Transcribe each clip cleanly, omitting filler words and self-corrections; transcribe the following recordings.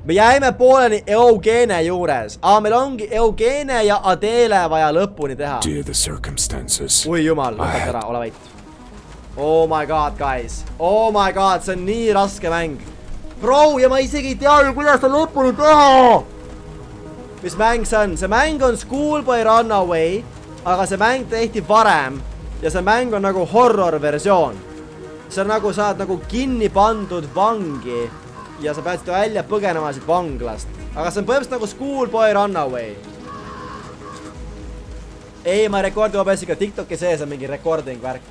Me jäime pooleni Eugene juures. Meil ongi Eugene ja Adele vaja lõpuni teha. Ui jumal, lõpet ära, ole vait. Oh my god, guys. Oh my god, see on nii raske mäng. Bro, ja ma isegi ei tea ju, kuidas ta lõpuni teha. Mis mäng see on? See mäng on Schoolboy Runaway, aga see mäng tehti varem. Ja see mäng on nagu horror versioon. See on nagu, sa oled nagu kinni pandud vangi ja sa pead seda välja põgenema siit vanglast. Aga see on põhimõtteliselt nagu Schoolboy Runaway. Ei, ma rekordi hoopis ikka TikToki sees on mingi recording värk.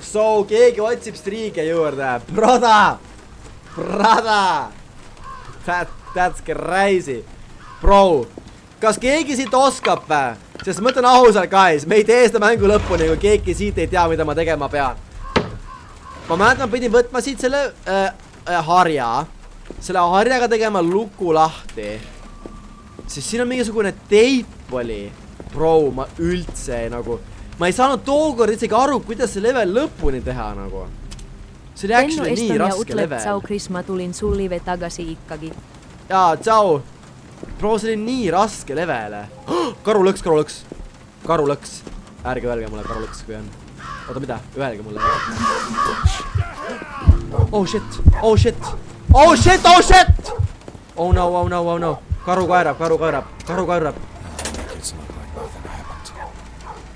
So, keegi otsib striige juurde. Brother! That's crazy. Bro, kas keegi siit oskab vä? Sest mõtlen ausalt, guys, me ei tee seda mängu lõpuni, kui keegi siit ei tea, mida ma tegema pean. Ma mäletan, ma pidin võtma siit selle harja. Selle harjaga tegema luku lahti. Siis siin on mingisugune teip oli. Bro, ma üldse nagu... Ma ei saanud tookord isegi aru, kuidas see level lõpuni teha nagu. See oli actually nii raske level. Tsau, Kris, ma tulin sul live tagasi ikkagi. Jaa, tsau. Bro, see oli nii raske levele. Karulõks. Ärge öelge mulle karulõks, kui on. Oota, mida? Öelge mulle. Oh shit. Oh no. Karu kaerab.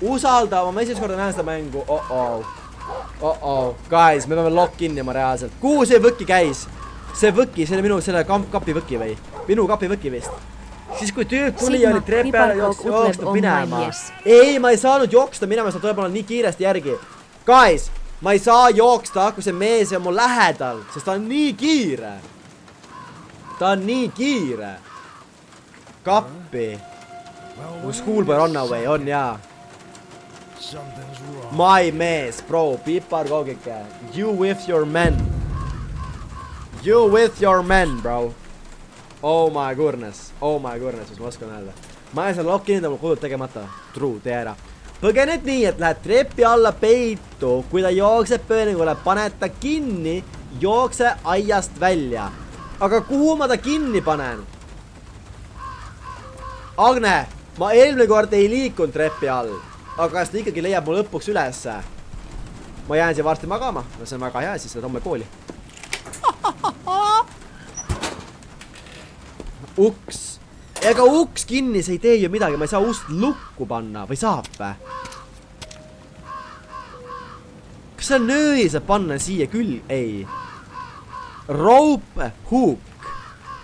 Usalda, ma esimest korda näen seda mängu. Guys, me peame lock innima reaalselt. Kuhu see võki käis? See võki, see oli minu selle kapi võki või? Minu kapi võki vist. Siis kui tüüp tuli ja oli trepi peale jooksnud minema. Ei, ma ei saanud jooksta minema, sa tuleb olla nii kiiresti järgi. Guys, ma ei saa jooksta, kui see mees on mul lähedal, sest ta on nii kiire. Kappi. Schoolboy Runaway on jaa. My mees, bro, pipar kogike. You with your men, bro. Oh my goodness, mis ma oskan öelda. Ma ei saa lock inida, mul kodud tegemata. True, tee ära. Põgened nii, et lähed trepi alla peitu, kui ta jookseb pööningule, paned ta kinni, jookse aiast välja. Aga kuhu ma ta kinni panen? Agne, ma eelmine kord ei liikunud trepi all, aga kas ta ikkagi leiab mu lõpuks ülesse? Ma jään siia varsti magama, no see on väga hea, siis seda homme kooli. Uks. Ega uks kinni, see ei tee ju midagi, ma ei saa ust lukku panna, või saab vä? Kas see nööri saab panna siia küll? Ei. Rope hook.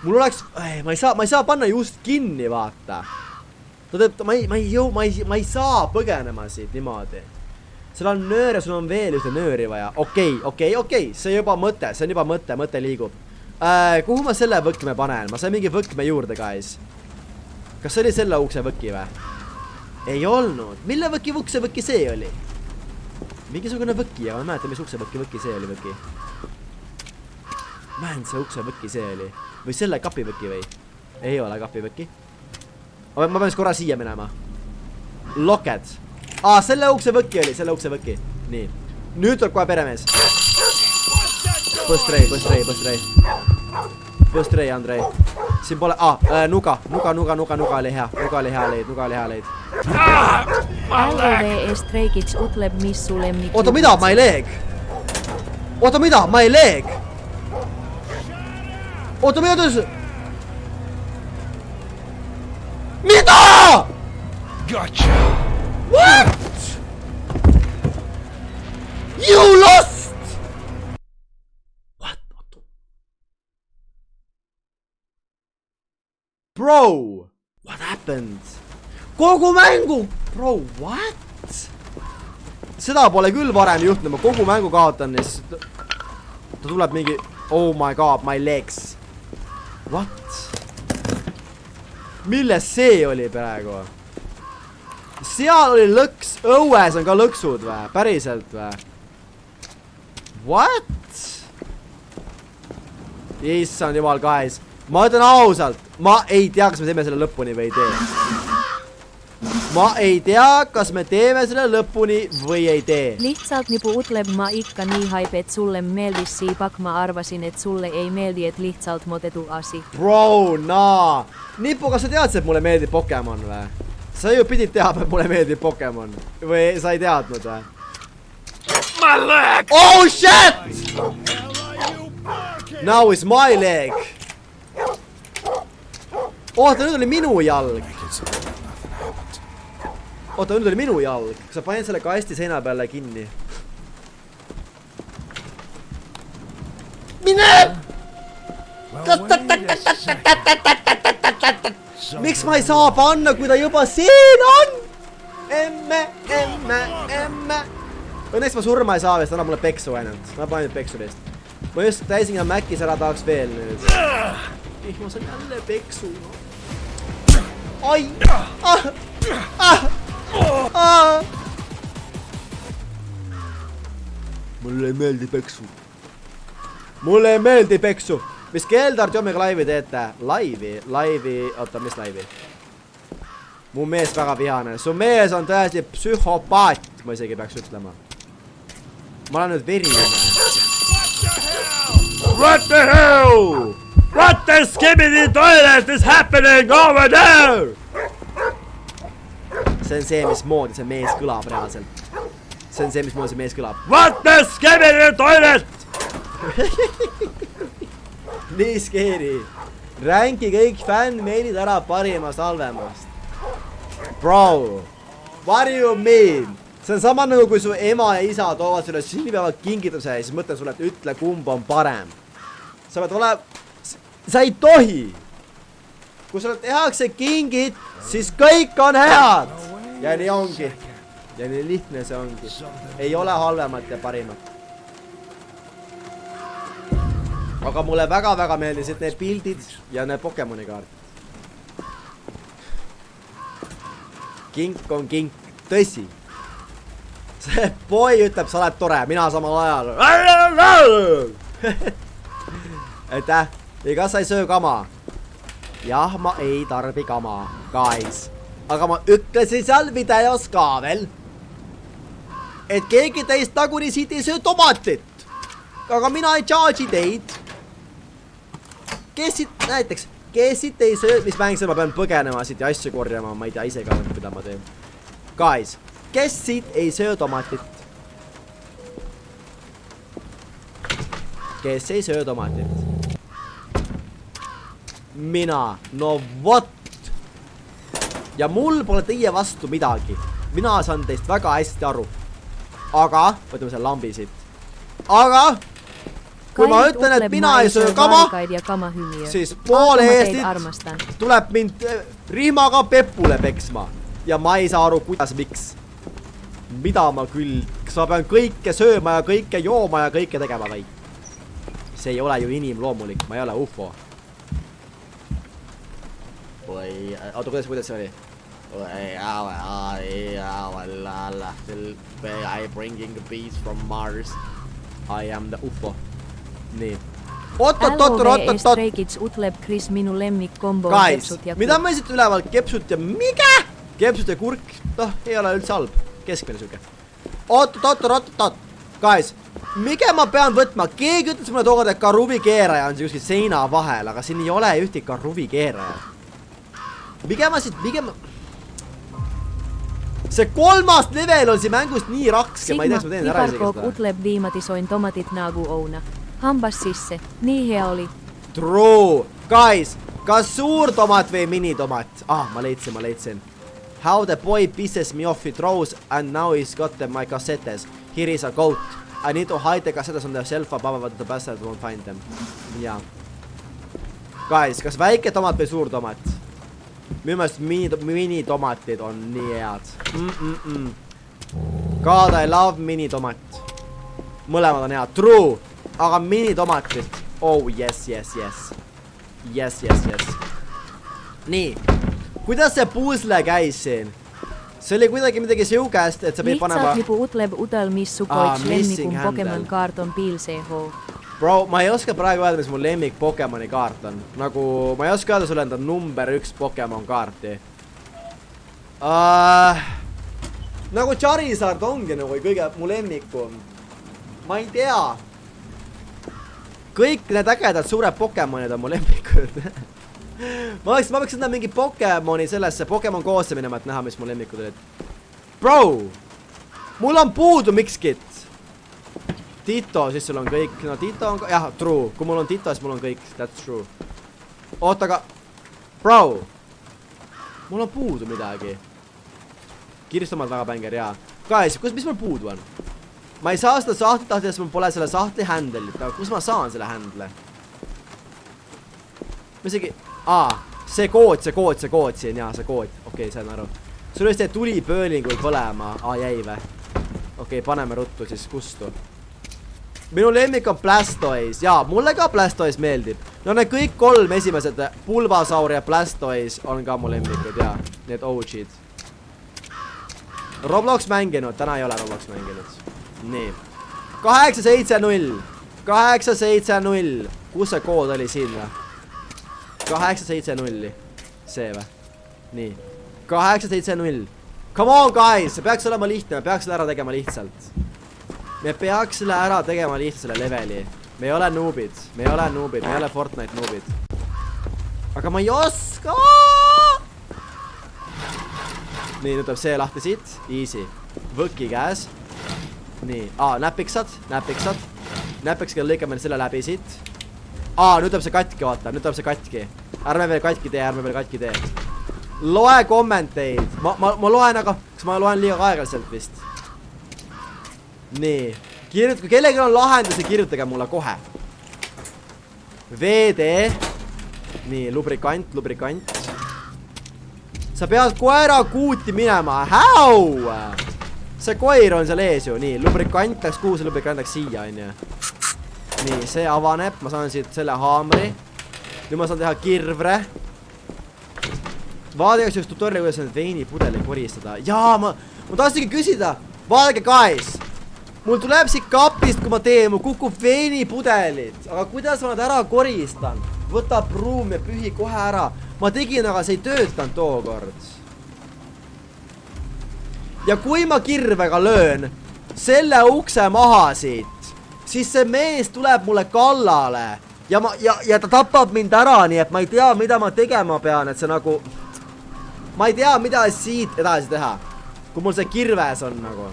Mul oleks, ma ei saa panna just kinni, vaata. Ma ei saa põgenema siit niimoodi. Seal on nöör ja sul on veel ühte nööri vaja. Okei, see juba mõte, mõte liigub. Kuhu ma selle võkme panen? Ma sain mingi võkme juurde, guys. Kas see oli selle ukse võki või? Ei olnud. Mille ukse võki see oli? Mingisugune võki, aga ma mäletan, mis ukse võki see oli võki. Mäend see ukse võki see oli. Või selle kapi võki või? Ei ole kapi võki. Ma pean siis korra siia minema. Locked. Selle ukse võki oli, selle ukse võki. Nii. Nüüd tuleb kohe peremees. Põstrei, Andrei. Siin pole, nuga oli hea. Nuga oli hea leid. LOV streigiks utleb, mis su lemmik. Oota, mida? Ma ei leeg. Oota, mida tõus? Mida? Gotcha. What? You lost! What? Bro, what happened? Kogu mängu! Bro, what? Seda pole küll varem juhtunud, ma kogu mängu kaotan ja siis ta tuleb mingi, oh my god, my legs. What? Milles see oli praegu? Seal oli lõks, õues on ka lõksud või? Päriselt või? What? Issand jumal, guys. Ma ütlen ausalt, ma ei tea, kas me teeme selle lõpuni või ei tee. Ma ei tea, kas me teeme selle lõpuni või ei tee. Lihtsalt nipu utleb ma ikka nii hype, et sulle meeldis siipak, ma arvasin, et sulle ei meeldi, et lihtsalt motetu asi. Bro, naa. Nipu, kas sa teadsid, et mulle meeldib Pokemon või? Sa ju pidid teadma, et mulle meeldib Pokemon. Või sa ei teadnud või? My leg! Oh shit! Now is my leg. Oota, nüüd oli minu jalg. Oota, nüüd oli minu jalg. Sa panid selle kasti seina peale kinni. Mine! Miks ma ei saa panna, kui ta juba siin on? Emme. Õnneks ma surma ei saa vist, annab mulle peksu ainult. Ma panen nüüd peksu vist. Ma just täisin ja Mäkkis ära tahaks veel nüüd. Ma saan jälle peksu. Ai! Mulle ei meeldi peksu. Mulle ei meeldi peksu. Mis Keldart jommega laivi teete? Laivi, oota, mis laivi? Mu mees väga vihane. Su mees on tõesti psühhopaat, ma isegi peaks ütlema. Ma olen nüüd verine. What the hell? What the skibbity toilet is happening over there? See on see, mismoodi see mees kõlab reaalselt. See on see, mismoodi see mees kõlab. What the skibbity toilet? Nii skeeri. Ränki kõik fännmeilid ära parimast halvemast. Bro, what do you mean? See on sama nagu kui su ema ja isa toovad sulle sünnipäeva kingituse ja siis mõtlen sulle, et ütle kumb on parem. Sa pead olema... Sa ei tohi! Kui sulle tehakse kingid, siis kõik on head! Ja nii ongi. Ja nii lihtne see ongi. Ei ole halvemat ja parimat. Aga mulle väga-väga meeldisid need pildid ja need Pokemoni kaardid. Kink on kink. Tõsi. See boy ütleb, sa oled tore. Mina samal ajal. Aitäh. Ja kas sa ei söö kama? Jah, ma ei tarbi kama. Guys. Aga ma ütlesin seal videos ka veel, et keegi teist taguni siit ei söö tomatit. Aga mina ei charge'i teid. Kes siit, näiteks, kes siit ei söö, mis mäng see, ma pean põgenema siit ja asju korjama, ma ei tea ise ka, mida ma teen. Guys, kes siit ei söö tomatit? Kes ei söö tomatit? Mina, no what? Ja mul pole teie vastu midagi. Mina saan teist väga hästi aru. Aga, võtame selle lambi siit. Aga, kui ma ütlen, et mina ei söö kama, siis poole Eestit tuleb mind rihmaga pepule peksma. Ja ma ei saa aru, kuidas, miks. Mida ma küll, kas ma pean kõike sööma ja kõike jooma ja kõike tegema või? See ei ole ju inimloomulik, ma ei ole UFO. Või, oota, kuidas see oli? I bringing bees from Mars. I am the UFO. Nii. Oot. Streigits utleb Chris minu lemmik kombo on kepsut ja kurk. Mida ma esitan üleval? Kepsut ja mikä? Kepsut ja kurk. Noh, ei ole üldse halb. Keskmine süge. Oot. Guys, mikä ma pean võtma? Keegi ütles mulle tookord, et karuvi keeraja on see kuskil seina vahel, aga siin ei ole ühti karuvi keeraja. Mikä ma... See 3. level on siin mängust nii rakske, ma ei tea, kas ma teen ära isegi seda. Utleb viimati soin tomatit nagu Ouna. Hambas sisse, nii hea oli. True. Guys, kas suur tomat või minitomat? Ma leidsin. How the boy pisses me off, he throws and now he's got my cassettes. Here is a goat. I need to hide the cassettes on the shelf above the bastard won't find them. Jaa. Guys, kas väike tomat või suur tomat? Minu meelest minitomatid on nii head. God, I love minitomat. Mõlemad on head. True. Aga minitomatid. Oh, yes. Yes. Nii. Kuidas see puusle käis siin? See oli kuidagi midagi siukest, et sa pidid panema... Lihtsalt nipu utleb udel, mis su koits lemmikum Pokemon kaart on piilseho. Bro, ma ei oska praegu öelda, mis mu lemmik Pokemoni kaart on. Nagu, ma ei oska öelda sulle enda number 1 Pokemon kaarti. Nagu Charizard ongi nagu kõige mu lemmikum. Ma ei tea. Kõik need ägedad suured Pokemonid on mu lemmikud. ma peaks näha mingi Pokemoni sellesse Pokemon Go'sse minema, et näha, mis mu lemmikud olid. Bro! Mul on puudu mikskit. Tito, siis sul on kõik. No Tito on... Jah, true. Kui mul on Tito, siis mul on kõik. That's true. Oota, aga... Bro! Mul on puudu midagi. Kirstumad väga bänger, jaa. Guys, mis mul puudu on? Ma ei saa seda sahtlit tahti, sest mul pole selle sahtli handle'it. Aga kus ma saan selle handle? Ma isegi... see kood siin. Jaa, see kood. Okei, sain aru. Sul oli see tuli pöölingul põlema. Jäi vä? Okei, paneme ruttu siis kustu. Minu lemmik on Blastoise. Jaa, mulle ka Blastoise meeldib. No need kõik 3 esimesed Bulbasaur ja Blastoise on ka mu lemmikud, jaa. Need OG'd. Roblox mänginud. Täna ei ole Roblox mänginud. Nii. 870. 870. Kus see kood oli siin vä? 870. See vä? Nii. 870. Come on, guys! See peaks olema lihtne. Me peaks selle ära tegema lihtsalt. Me peaks selle ära tegema lihtsalt selle leveli. Me ei ole noobid. Me ei ole Fortnite noobid. Aga ma ei oska! Nii, nüüd tuleb see lahti siit. Easy. Võki käes. Nii. Näpiksad. Näpiksaga lõikame selle läbi siit. Nüüd tuleb see katki, vaata. Nüüd tuleb see katki. Ärme veel katki tee. Loe kommenteid. Ma loen, aga... Kas ma loen liiga aeglaselt vist? Nii. Kui kellelgi on lahendusi, kirjutage mulle kohe. VD. Nii, lubrikant. Sa pead koera kuuti minema. How? See koer on seal ees ju. Nii, lubrikant läks kuhu, see lubrikant läks siia, on ju. Nii, see avaneb. Ma saan siit selle haamri. Nüüd ma saan teha kirvre. Vaadake üks tutorial, kuidas need veinipudeli koristada. Jaa, ma tahtsingi küsida. Vaadake, guys. Mul tuleb siit kapist, kui ma teen, mul kukub veinipudelit. Aga kuidas ma nad ära koristan? Võta pruum ja pühi kohe ära. Ma tegin, aga see ei töötanud tookord. Ja kui ma kirvega löön selle ukse maha siit, siis see mees tuleb mulle kallale. Ja ta tapab mind ära, nii et ma ei tea, mida ma tegema pean, et see nagu... Ma ei tea, mida siit edasi teha. Kui mul see kirves on nagu.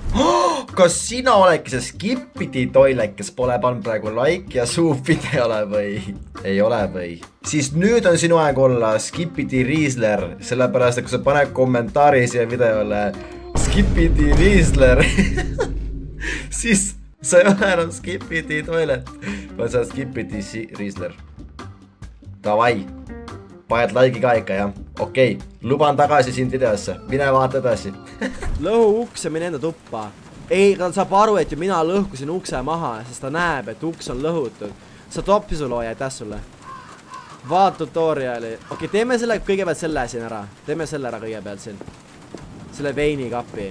Kas sina oledki see Skippity toilek, kes pole pannud praegu like ja suub videole või? Ei ole või? Siis nüüd on sinu aeg olla Skippity Riisler, sellepärast, et kui sa paned kommentaari siia videole Skippity Riisler, siis sa ei ole enam Skippity toilet, vaid sa oled Skippity Riisler. Davai. Paned like'i ka ikka, jah. Okei, luban tagasi sind videosse. Mine vaata edasi. Lõhu uks ja mine enda tuppa. Ei, ta saab aru, et ju mina lõhkusin ukse maha, sest ta näeb, et uks on lõhutud. Sa topisulooja, aitäh sulle. Vaat tutoriali. Okei, teeme selle kõigepealt selle siin ära. Teeme selle ära kõigepealt siin. Selle veini kapi.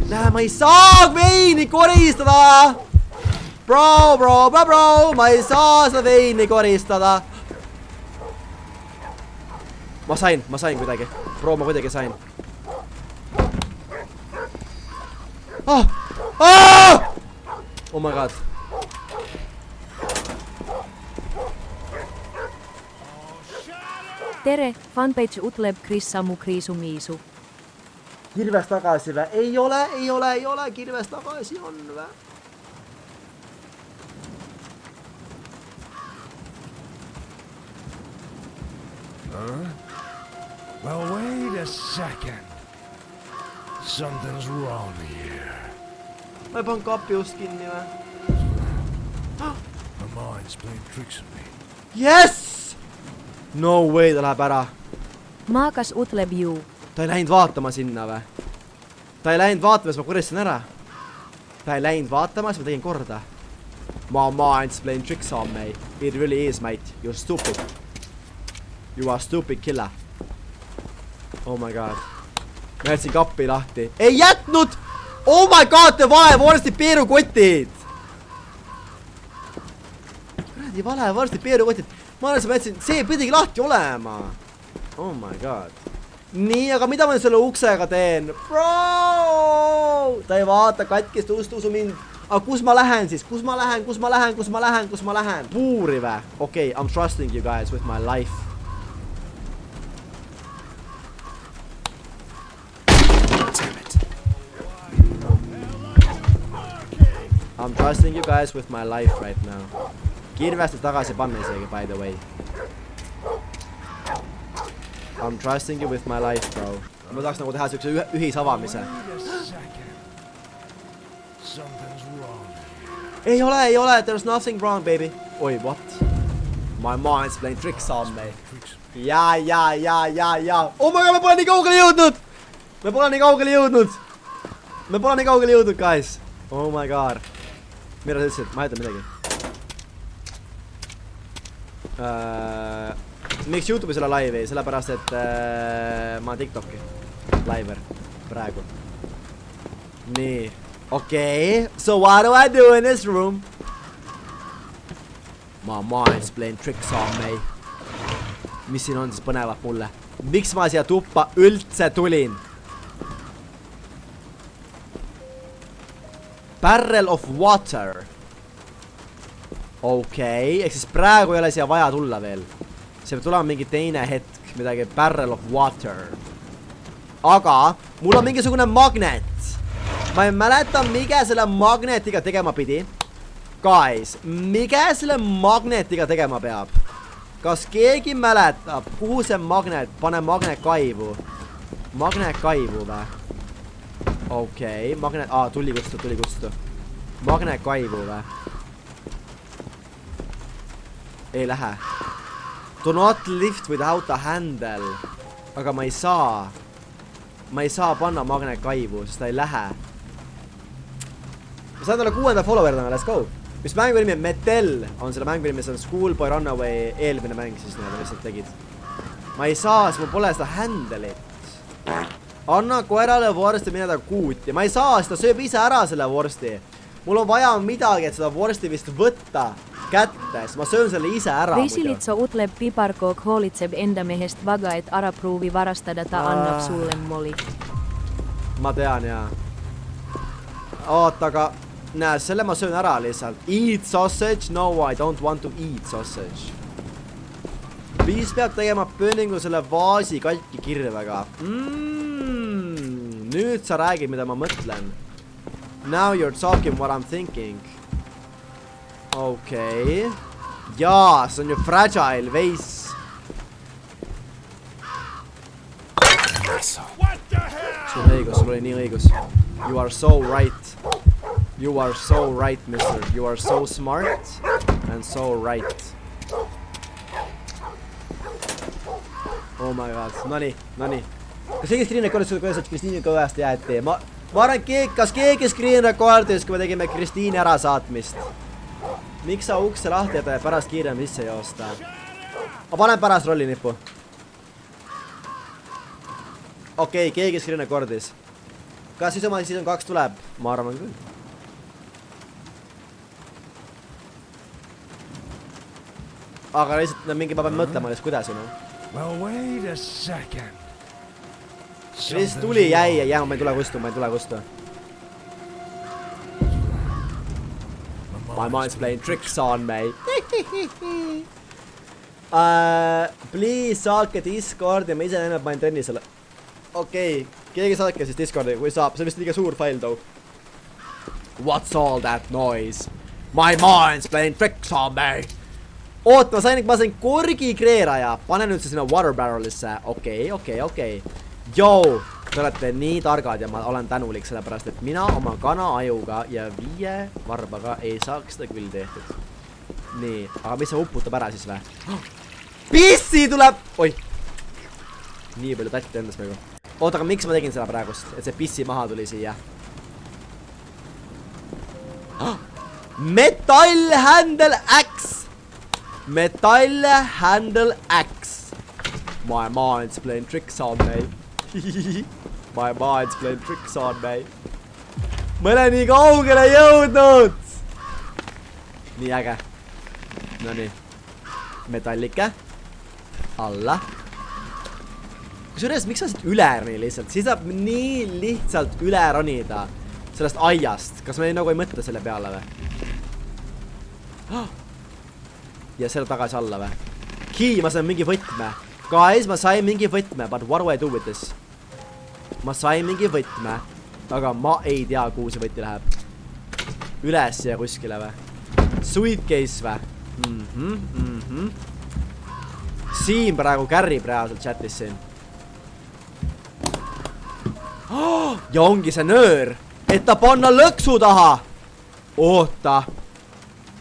Näe, ma ei saa veini koristada! Bro, ma ei saa seda veini koristada. Ma sain kuidagi. Bro, ma kuidagi sain. Oh my god. Tere, fanpage utleb Kris Samu Kriisu Miisu. Kirves tagasi vä? Ei ole. Kirves tagasi on vä? Well, wait a second. Something's wrong here. Ma ei pannud kapi just kinni vä? My mind's playing tricks on me. Yes! No way, ta läheb ära. Maakas utleb you. Ta ei läinud vaatama sinna vä? Ta ei läinud vaatama, siis ma koristan ära. Ta ei läinud vaatama, siis ma tegin korda. My mind's playing tricks on me. It really is, mate. You're stupid. You are stupid killer. Oh my god. Ma jätsin kappi lahti. Ei jätnud! Oh my god, te valevorsti peerukotid! Kuradi valevorsti peerukotid. ma alles mõtlesin, see pidigi lahti olema. Oh my god. Nii, aga mida ma selle uksega teen? Bro! Ta ei vaata katkist usu mind. Aga kus ma lähen siis? Kus ma lähen? Puuri vä? Okei, I'm trusting you guys with my life. I'm trusting you guys with my life right now. Kirvesti tagasi panna isegi, by the way. I'm trusting you with my life, bro. Ma tahaks nagu teha siukse ühisavamise. Ei ole, there's nothing wrong, baby. Oi, what? My mind's playing tricks on me. Ja. Oh my god, me pole nii kaugele jõudnud, guys. Oh my god. Mira sa ütlesid, ma ei ütle midagi. Miks YouTube'is ole live ei? Sellepärast, et ma olen TikTok'i liver praegu. Nii. Okay. So what do I do in this room? My mind's playing tricks on me. Mis siin on siis põnevat mulle? Miks ma siia tuppa üldse tulin? Barrel of water. Okei, ehk siis praegu ei ole siia vaja tulla veel. See peab tulema mingi teine hetk, midagi barrel of water. Aga mul on mingisugune magnet. Ma ei mäleta, mikä selle magnetiga tegema pidi. Guys, mikä selle magnetiga tegema peab? Kas keegi mäletab, kuhu see magnet, pane magnet kaivu. Magnet kaivu vä? Okei, magnet, tuli kutsutu. Magnet kaivu vä? Ei lähe. Do not lift without a handle. Aga ma ei saa. Ma ei saa panna magnet kaivu, sest ta ei lähe. Ma saan talle 6. follower'dana, let's go. Mis mängu nimi on Metel, on selle mängu nimi, see on Schoolboy Runaway eelmine mäng siis need lihtsalt tegid. Ma ei saa, sest mul pole seda handle'it. Anna koerale vorsti mineda kuuti. Ma ei saa, sest ta sööb ise ära selle vorsti. Mul on vaja midagi, et seda vorsti vist võtta kätte, sest ma söön selle ise ära. Risilitso utleb piparkook hoolitseb enda mehest vaga, et ära pruuvi varastada, ta annab sulle moli. Ma tean, jaa. Oota, aga näe, selle ma söön ära lihtsalt. Eat sausage? No, I don't want to eat sausage. Viis peab tegema pööningu selle vaasi katki kirvega. Nüüd sa räägid, mida ma mõtlen. Now you're talking what I'm thinking. Okei. Jaa, see on ju fragile veis. Sul on õigus, sul oli nii õigus. You are so right. You are so right, mister. You are so smart and so right. Oh my god. Nonii. Kas keegi screen recordis, kuidas Kristiini kõvast jäeti? Ma arvan, kas keegi screen recordis, kui me tegime Kristiini ära saatmist? Miks sa ukse lahti jäta ja pärast kiirem sisse joosta? Ma panen pärast rollinippu. Okei, keegi screen recordis. Kas siis oma season 2 tuleb? Ma arvan küll. Aga lihtsalt mingi ma pean mõtlema lihtsalt kuidas, you know? Well, wait a second. Lihtsalt tuli jäi, ma ei tule kustu. My mind's playing tricks on me. Please saake Discordi, ma ise enne panin trenni selle. Okei, keegi saadke siis Discordi, kui saab. See on vist liiga suur fail though. What's all that noise? My mind's playing tricks on me. Oot, ma sain korgi kreeraja. Pane nüüd see sinna water barrelisse. Okei. Yo, te olete nii targad ja ma olen tänulik sellepärast, et mina oma kana ajuga ja 5 varbaga ei saaks seda küll tehtud. Nii, aga mis see uputab ära siis või? Pissi tuleb! Oi! Nii palju tätti endas megu. Oota, aga miks ma tegin seda praegust? Et see pissi maha tuli siia. Metal Handle Axe! Metal Handle Axe. My mind's playing tricks on me. My mind's playing tricks on me. Ma olen nii kaugele jõudnud! Nii äge. Nonii. metallike. Alla. Kusjuures, miks sa siit üle roni lihtsalt? Siis saab nii lihtsalt üle ronida sellest aiast. Kas me nagu ei mõtle selle peale või? Ja selle tagasi alla või? Ma sain mingi võtme. Guys, ma sain mingi võtme. But what do I do with this? Ma sain mingi võtme. Aga ma ei tea, kuhu see võti läheb. Üles ja kuskile või? Suitcase või? Siin praegu kärrib reaalselt chatis siin. Ja ongi see nöör, et ta panna lõksu taha. Oota.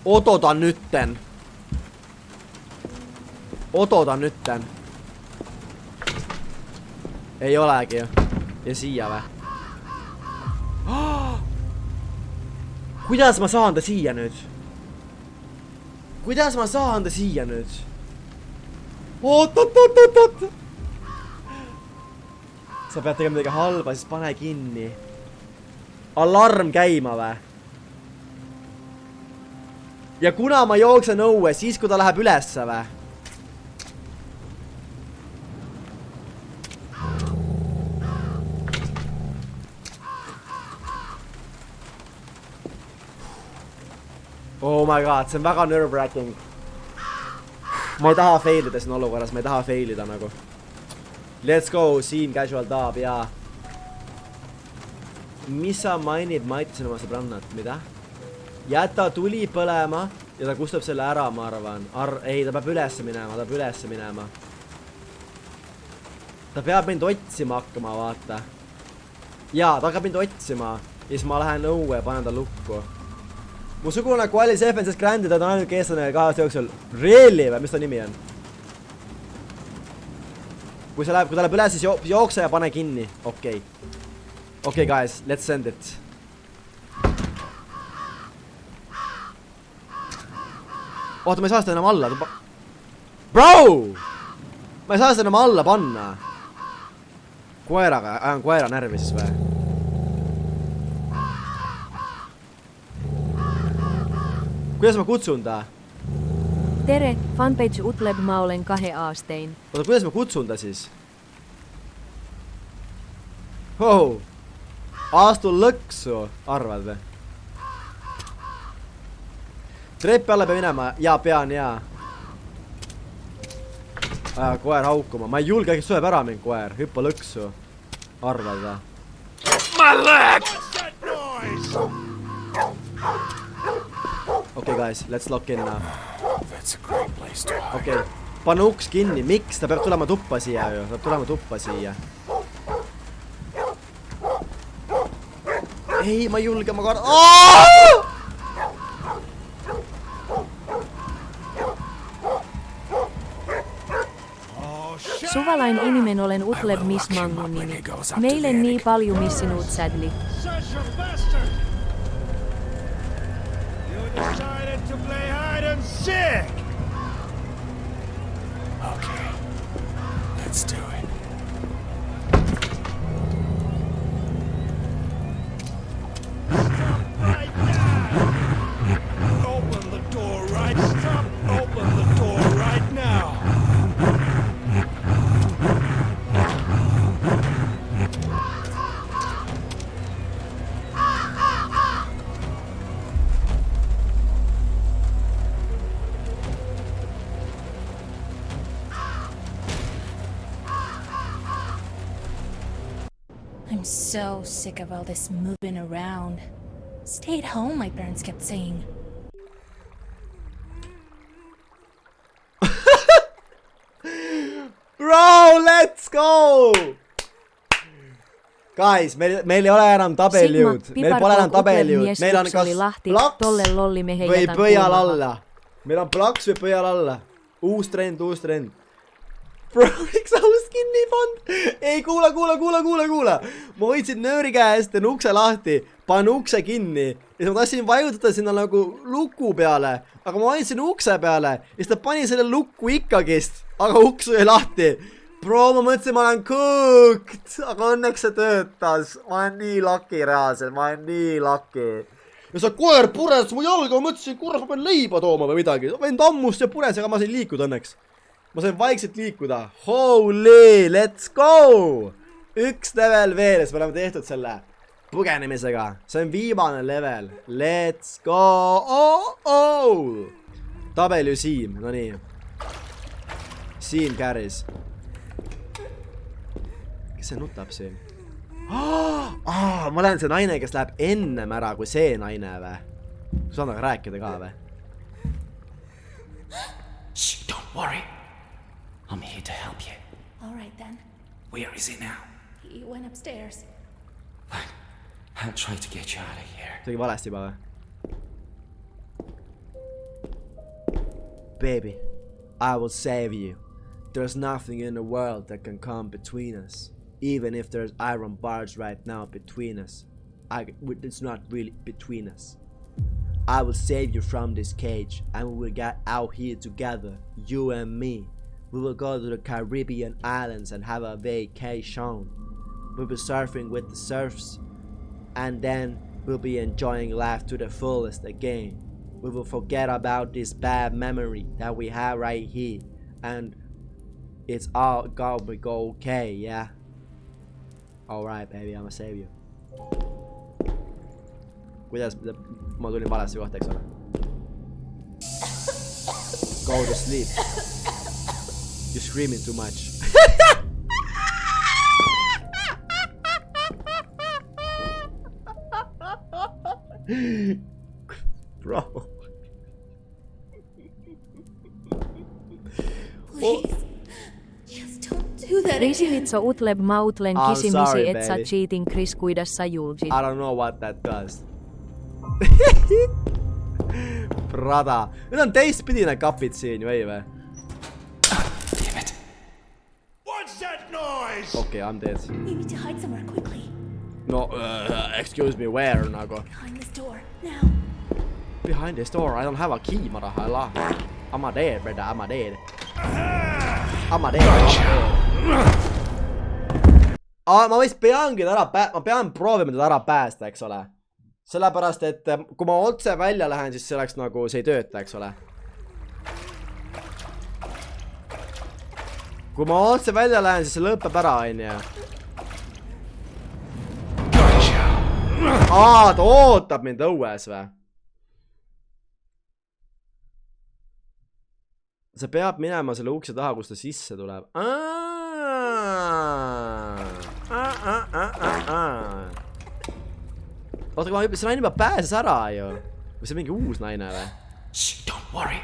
Ododa nytten. Ei olegi ju. Ja siia või? Kuidas ma saan ta siia nüüd? Oot. Sa pead tegema midagi halba, siis pane kinni. Alarm käima või? Ja kuna ma jooksen õue, siis kui ta läheb ülesse või? Oh my god, see on väga nerve-wracking. Ma ei taha failida siin olukorras, ma ei taha failida nagu. Let's go, siin casual taab ja... Mis sa mainid, ma aitasin oma sõbrannat, mida? Jäta tuli põlema ja ta kustab selle ära, ma arvan. Ei, ta peab ülesse minema. Ta peab mind otsima hakkama, vaata. Jaa, ta hakkab mind otsima. Ja siis ma lähen õue ja panen ta lukku. Mu sugune Qualis FNCS Grandi, ta on ainult eestlane 2 aasta jooksul. Really või? Mis ta nimi on? Kui ta läheb üle, siis jookse ja pane kinni. Okei, guys, let's send it. Oota, ma ei saa seda enam alla. Bro! Ma ei saa seda enam alla panna. Koeraga, ajan koera närvi siis või? Kuidas ma kutsun ta? Tere, fanpage Utleb, ma olen 2 aastein. Oota, kuidas ma kutsun ta siis? Oh! Astu lõksu, arvad või? Treppi alla peab minema, jaa, pean, jaa. Koer haukuma, ma ei julge, äkki sööb ära mind koer, hüppa lõksu. Arvad või? My leg! Okay, guys, let's lock in now. Okay, pane uks kinni, miks? Ta peab tulema tuppa siia ju, Ei, ma ei julge, ma kardan. Suvalain inimen olen Utleb Miss Mangun nimi. Meille niin paljon missinut sadly. Decided to play hide and seek. Okay, let's do it. Right now. Open the door right. Stop. Open the door right now. I'm so sick of all this moving around. Stay at home, my parents kept saying. Bro, let's go! Guys, meil ei ole enam tabeljõud. Meil pole enam tabeljõud. Meil on kas plaks või pöial alla. Meil on plaks või pöial alla. Uus trend. Bro, miks sa ust kinni pand? Ei, kuula. Ma võitsin nööri käest, teen ukse lahti, panen ukse kinni. Ja siis ma tahtsin vajutada sinna nagu luku peale. Aga ma vajutasin ukse peale. Ja siis ta pani selle lukku ikkagist. Aga uks oli lahti. Bro, ma mõtlesin, ma olen cooked. Aga õnneks see töötas. Ma olen nii lucky reaalselt. ja see koer pures mu jalga, ma mõtlesin, kurat, ma pean leiba tooma või midagi. Vend ammust ja pures, aga ma sain liikuda õnneks. Ma sain vaikselt liikuda. Holy, let's go! 1 level veel, siis me oleme tehtud selle pugenemisega. See on viimane level. Let's go! W Siim, no nii. Siim carries. Kes see nutab siin? Ma olen see naine, kes läheb ennem ära kui see naine või? Saan aga rääkida ka või? Shh, don't worry. I'm here to help you. All right then. Where is he now? He went upstairs. Fine. I'll try to get you out of here. Tegi valesti juba või? Baby, I will save you. There's nothing in the world that can come between us. Even if there's iron bars right now between us. It's not really between us. I will save you from this cage and we will get out here together, you and me. We will go to the Caribbean islands and have a vacation. We'll be surfing with the surfs and then we'll be enjoying life to the fullest again. We will forget about this bad memory that we have right here and it's all gonna go okay, yeah? Alright baby, I'ma save you. Kuidas ma tulin valesse kohta, eks ole? Go to sleep. You're screaming too much. Bro. Please. Just don't do that again. Risilitso utleb mautlen I'm kisimisi, sorry, et sä baby. cheating Chris, kuidas sä julgit. I don't know what that does. Brada. Need on teistpidine kapid siin ju, ei või? Damn it. What's that noise? Okay, I'm dead. We need to hide somewhere quickly. No, excuse me, where nagu? Behind this door. Now. Behind this door, I don't have a key, motherfucker. I'm a dead, brother, I'm a dead. I'm a dead, ma vist peangi ta ära ma pean proovima teda ära päästa, eks ole. Sellepärast, et kui ma otse välja lähen, siis see oleks nagu, see ei tööta, eks ole. Kui ma otse välja lähen, siis see lõpeb ära, onju. Ta ootab mind õues või? See peab minema selle ukse taha, kus ta sisse tuleb. Oota, kui see naine juba pääses ära ju. Või see mingi uus naine või? Shh, don't worry.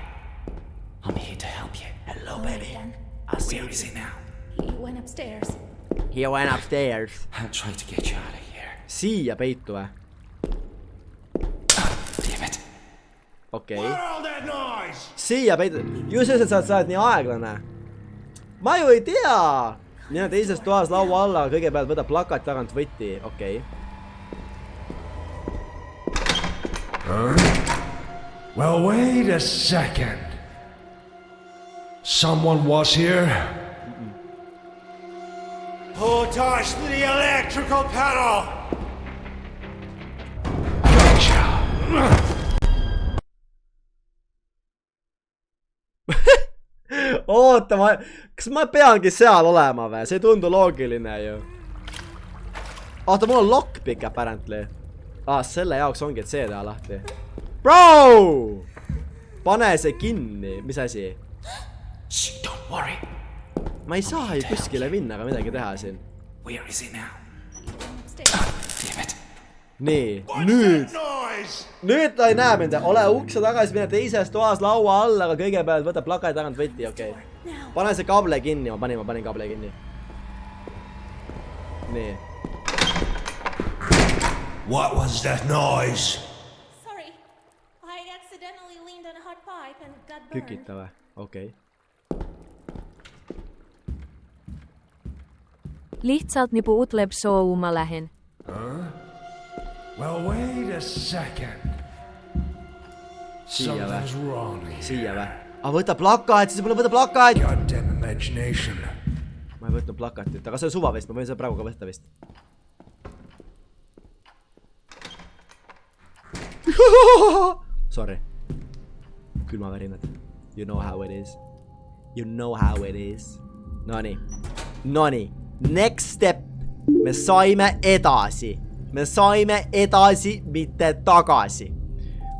I'm here to help you. Hello, baby. Where is he now? He went upstairs. He went upstairs. I'll try to get you out of here. Siia peitu või? Damn it. Okei. Where all that noise? Siia peitu. Ju selles, et sa oled nii aeglane. Ma ju ei tea. Mine teises toas laua alla, kõigepealt võta plakati tagant võtti. Okei. Well, wait a second. Someone was here? Who touched the electrical pedal? Oota, kas ma peangi seal olema või? See ei tundu loogiline ju. Oota, mul on lockpick apparently. Selle jaoks ongi, et see teha lahti. Bro! Pane see kinni. Mis asi? Shh, don't worry. Ma ei saa ju kuskile minna, aga midagi teha siin. Where is he now? Upstairs. Damn it. Nii, What's nüüd. that noise? Nüüd ta ei näe mind. Ole ukse tagasi, mine teises toas laua alla, aga kõigepealt võta plakati tagant võtti, okei. Now. Pane see kable kinni, ma panin kable kinni. Nii. What was that noise? Sorry. I accidentally leaned on a hot pipe and got burned. Kükita või? Okei. Lihtsalt nipu utleb soo ma lähen. Well, wait a second. Siia või? Something's wrong here. Siia või? Võta plakat, siis võta plakat! Goddamn imagination. Ma ei võtnud plakatit, aga see on suva vist, ma võin seda praegu ka võtta vist. Sorry. Külmavärinad. You know how it is. You know how it is. Nonii. Next step. Me saime edasi. Mitte tagasi.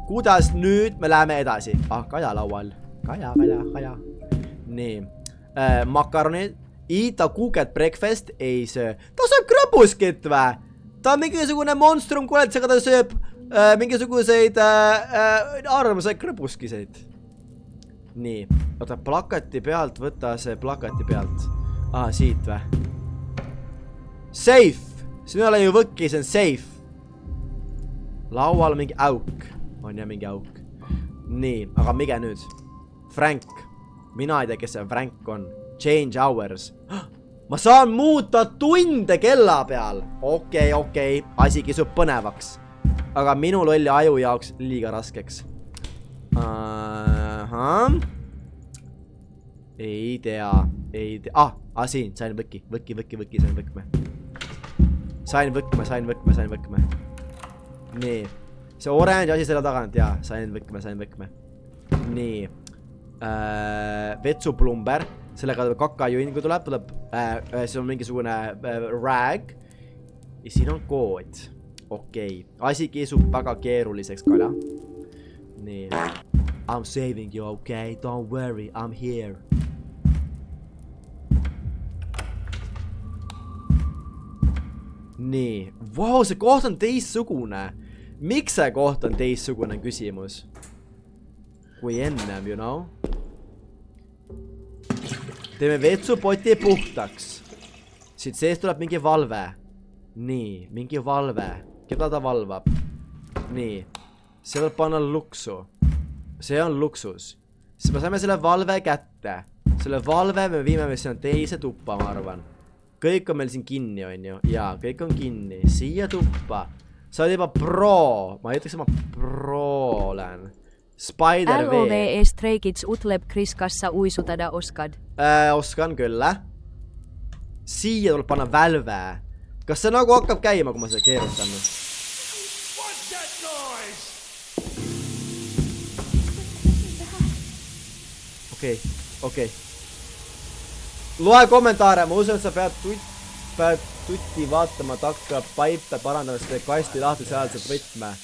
Kuidas nüüd me läheme edasi? Kaja laual. Kaja. Nii. Makaronid. Eat a cooked breakfast. Ei söö. Ta sööb krõbuskit või? Ta on mingisugune monstrum, kuuletsega ta sööb mingisuguseid armsaid krõbuskiseid. Nii. Oota, plakati pealt, võta see plakati pealt. Siit või? Safe! Siin ei ole ju võkki, see on safe. Laual mingi auk. On jah mingi auk. Nii, aga mige nüüd. Frank. Mina ei tea, kes see Frank on. Change hours. Ma saan muuta tunde kella peal. Okei. Asi kisub põnevaks. Aga minu lolli aju jaoks liiga raskeks. Ei tea. Siin, sain võki, sain võkme. Sain võkme. Nii. See orange asi selle tagant, jaa, sain võkme. Nii. Vetsuplumber. Sellega kakajuin, kui tuleb, siis on mingisugune rag. Ja siin on kood. Okei. Asi kisub väga keeruliseks, Kalja. Nii. I'm saving you, okay? Don't worry, I'm here. Nii. Vau, see koht on teissugune. Miks see koht on teissugune küsimus? Kui ennem, you know? Teeme vetsupoti puhtaks. Siit sees tuleb mingi valve. Nii, mingi valve. Keda ta valvab? Nii. See võib panna luksu. See on luksus. Siis me saime selle valve kätte. Selle valve me viime sinna teise tuppa, ma arvan. Kõik on meil siin kinni, on ju. Jaa, kõik on kinni. Siia tuppa. Sa oled juba pro. Ma ei ütleks, et ma pro olen. Spider-V. LOVE streikits utleb Kris, kas sa uisutada oskad? Oskan küll, Siia tuleb panna välve. Kas see nagu hakkab käima, kui ma seda keerutan? What's that noise? Okei. Loe kommentaare, ma usun, et sa pead tutti vaatama, takka paipe parandama seda kasti lahti sealselt võtme.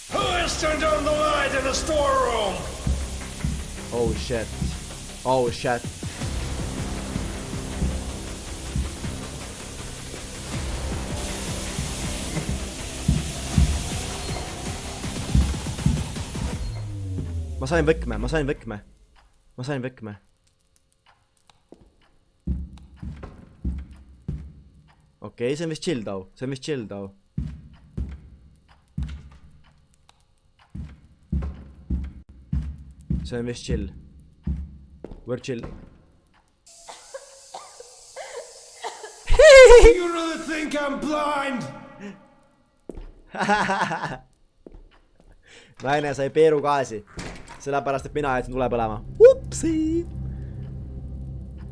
Who has turned on the light in the storeroom? Oh shit. Ma sain võkme. Okei, see on vist chill tau. See on vist chill. We're chill. You really think I'm blind? Naine sai peeru gaasi. Sellepärast, et mina jätsin tule põlema. Upsi!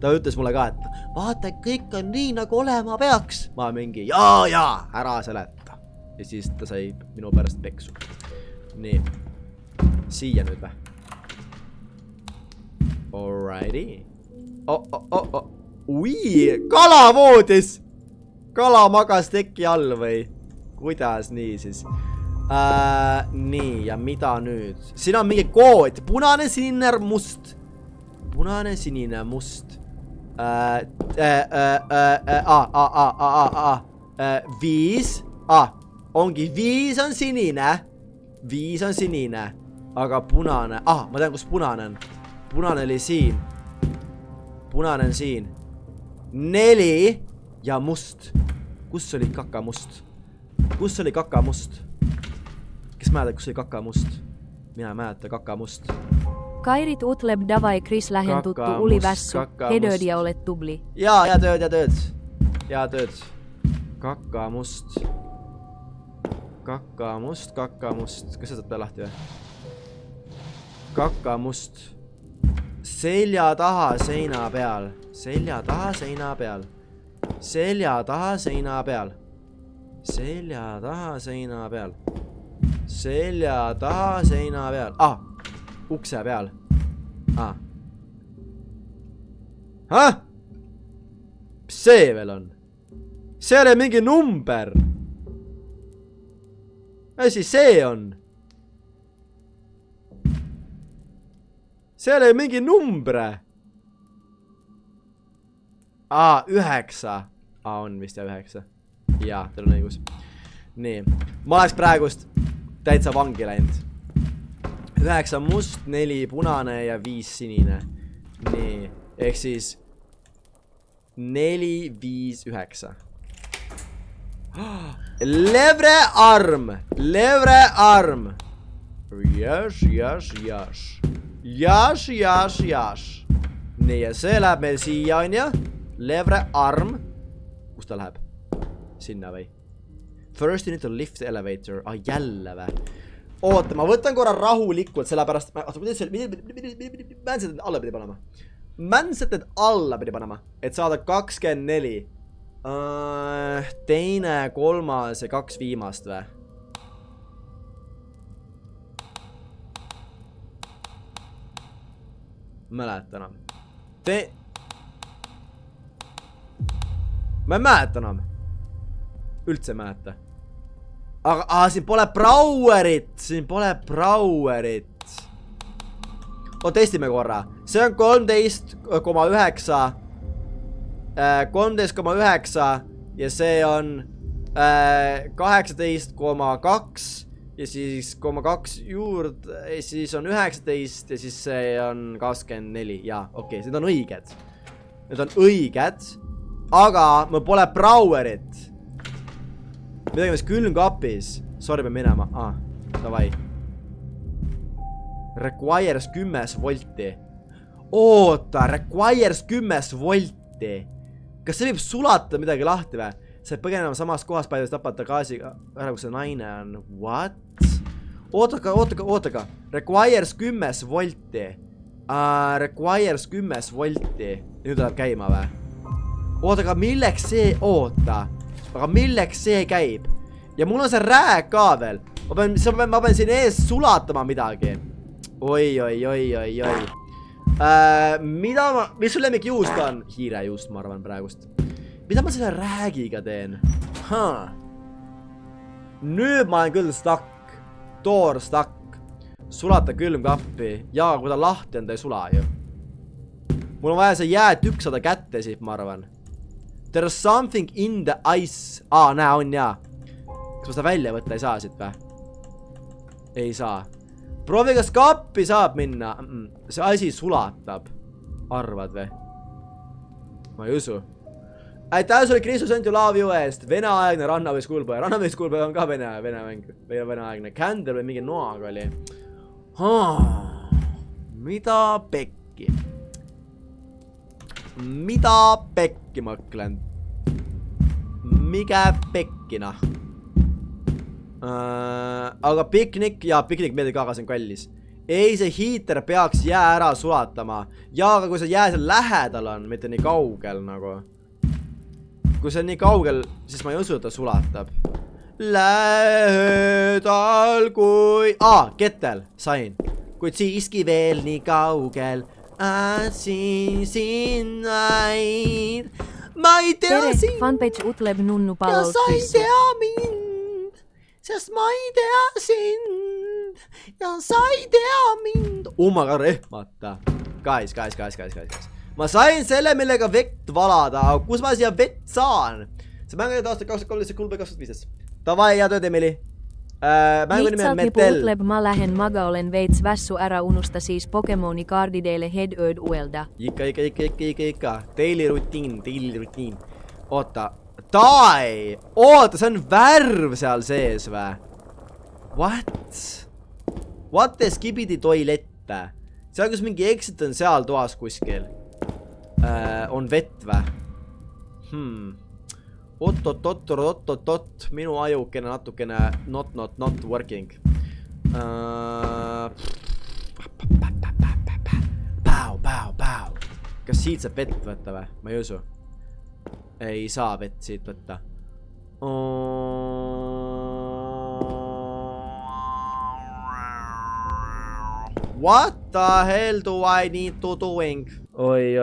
Ta ütles mulle ka, et vaata, et kõik on nii, nagu olema peaks. Ma mingi, jaa, ära seleta. Ja siis ta sai minu pärast peksu. Nii. Siia nüüd või? Alrighty. Ui, kala voodis! Kala magas teki all või? Kuidas nii siis? Nii, ja mida nüüd? Siin on mingi kood. Punane, sinine, must. Punane, sinine, must. 5. Ongi 5 on sinine. 5 on sinine. Aga punane. Ma tean, kus punane on. Punane oli siin. Punane on siin. 4 ja must. Kus oli kakamust? Kus oli kakamust? Kes mäletab, kus oli kakamust? Mina ei mäleta kakamust. Kairit utleb davai Kris lähentuttu uli vässu. Hedöd ja olet tubli. Jaa, ja tööd. Kakamust. Kas sa saad peale lahti või? Kakamust. Selja taha seina peal. selja taha seina peal. Selja taha seina peal. Ukse peal. Mis see veel on? See oli mingi number. Asi see on? See oli mingi numbre. 9. On vist ja 9. Jaa, teil on õigus. Nii. Ma oleks praegust täitsa vangi läinud. 9 must, 4 punane ja 5 sinine. Nii. Ehk siis 4, 5, 9. Levre arm. Levre arm. Jaš. Nii, ja see läheb meil siia, on ja? Levre arm. Kus ta läheb? Sinna või? First you need to lift the elevator. Jälle või? Oota, ma võtan korra rahulikult, sellepärast... Mänseted alla pidi panema. Mänseted alla pidi panema. Et saada 24. Teine, kolmas ja 2 viimast või? Mäleta enam. Ma ei mäleta enam. Üldse ei mäleta. Aga siin pole Brauerit. Siin pole Brauerit. Testime korra. See on 13,9. 13,9 ja see on 18,2 ja siis 2 juurde ja siis on 19 ja siis see on 24. Jaa, okei, need on õiged. Need on õiged, aga mul pole Brauerit. Midagi mis külmkapis. Sorry, pean minema. Davai. Requires 10 volti. Oota, requires 10 volti. Kas see võib sulata midagi lahti või? See põgenema samas kohas palju tapata gaasiga ära, kus see naine on. What? Ootaka. Requires 10 volti. Requires 10 volti. Nüüd läheb käima või? Ootaka, milleks see? Oota. Aga milleks see käib? Ja mul on see rääk ka veel. Ma pean siin ees sulatama midagi. Oi. Mis sul lemmik juust on? Hiirejuust, ma arvan praegust. Mida ma selle räägiga teen? Nüüd ma olen küll stuck. Door stuck. Sulata külmkappi. Ja kui ta lahti on, ta ei sula ju. Mul on vaja see jäätükk saada kätte siit, ma arvan. There is something in the ice. Näe, on jaa. Kas ma seda välja võtta ei saa siit või? Ei saa. Proovi, kas kappi saab minna. See asi sulatab. Arvad või? Ma ei usu. Aitäh sulle Kristo Sõntu Laaviu eest. Vene-aegne Runaway Schoolboy. Runaway Schoolboy on ka vene-aegne. Candle või mingi noaga oli. Mida pekki? Mida pekki mõklen? Mikä pekkina? Aga piknik ja piknik meeldib ka, see on kallis. Ei, see hiiter peaks jää ära sulatama. Ja aga kui see jää seal lähedal on, mitte nii kaugel nagu. Kui see on nii kaugel, siis ma ei usu, et ta sulatab. Lähedal kui... Ketel, sain. Kuid siiski veel nii kaugel. Sinnaid. Ma ei tea sind. Fanpage utleb nunnu palot. Ja sa ei tea mind. Sest ma ei tea sind. Ja sa ei tea mind. Omaga rehmata. Guys. Ma sain selle, millega vett valada. Kus ma siia vett saan? See mängu nüüd aastal 2013 kulbe 2015. Tavai, hea tööd, Emily. Mängu nimi on Metel. Utleb, ma lähen maga olen veits vässu ära unusta siis Pokemoni kaardideile head-ööd uelda. Ikka. Daily rutiin. Oota. Tai! Oota, see on värv seal sees või? What the skibidi toilette? Seal kus mingi exit on seal toas kuskil. On vett või? Oot. Minu ajukene natukene not working. Pau. Kas siit saab vett võtta või? Ma ei usu. Ei saa vett siit võtta. What the hell do I need to doing? Oi.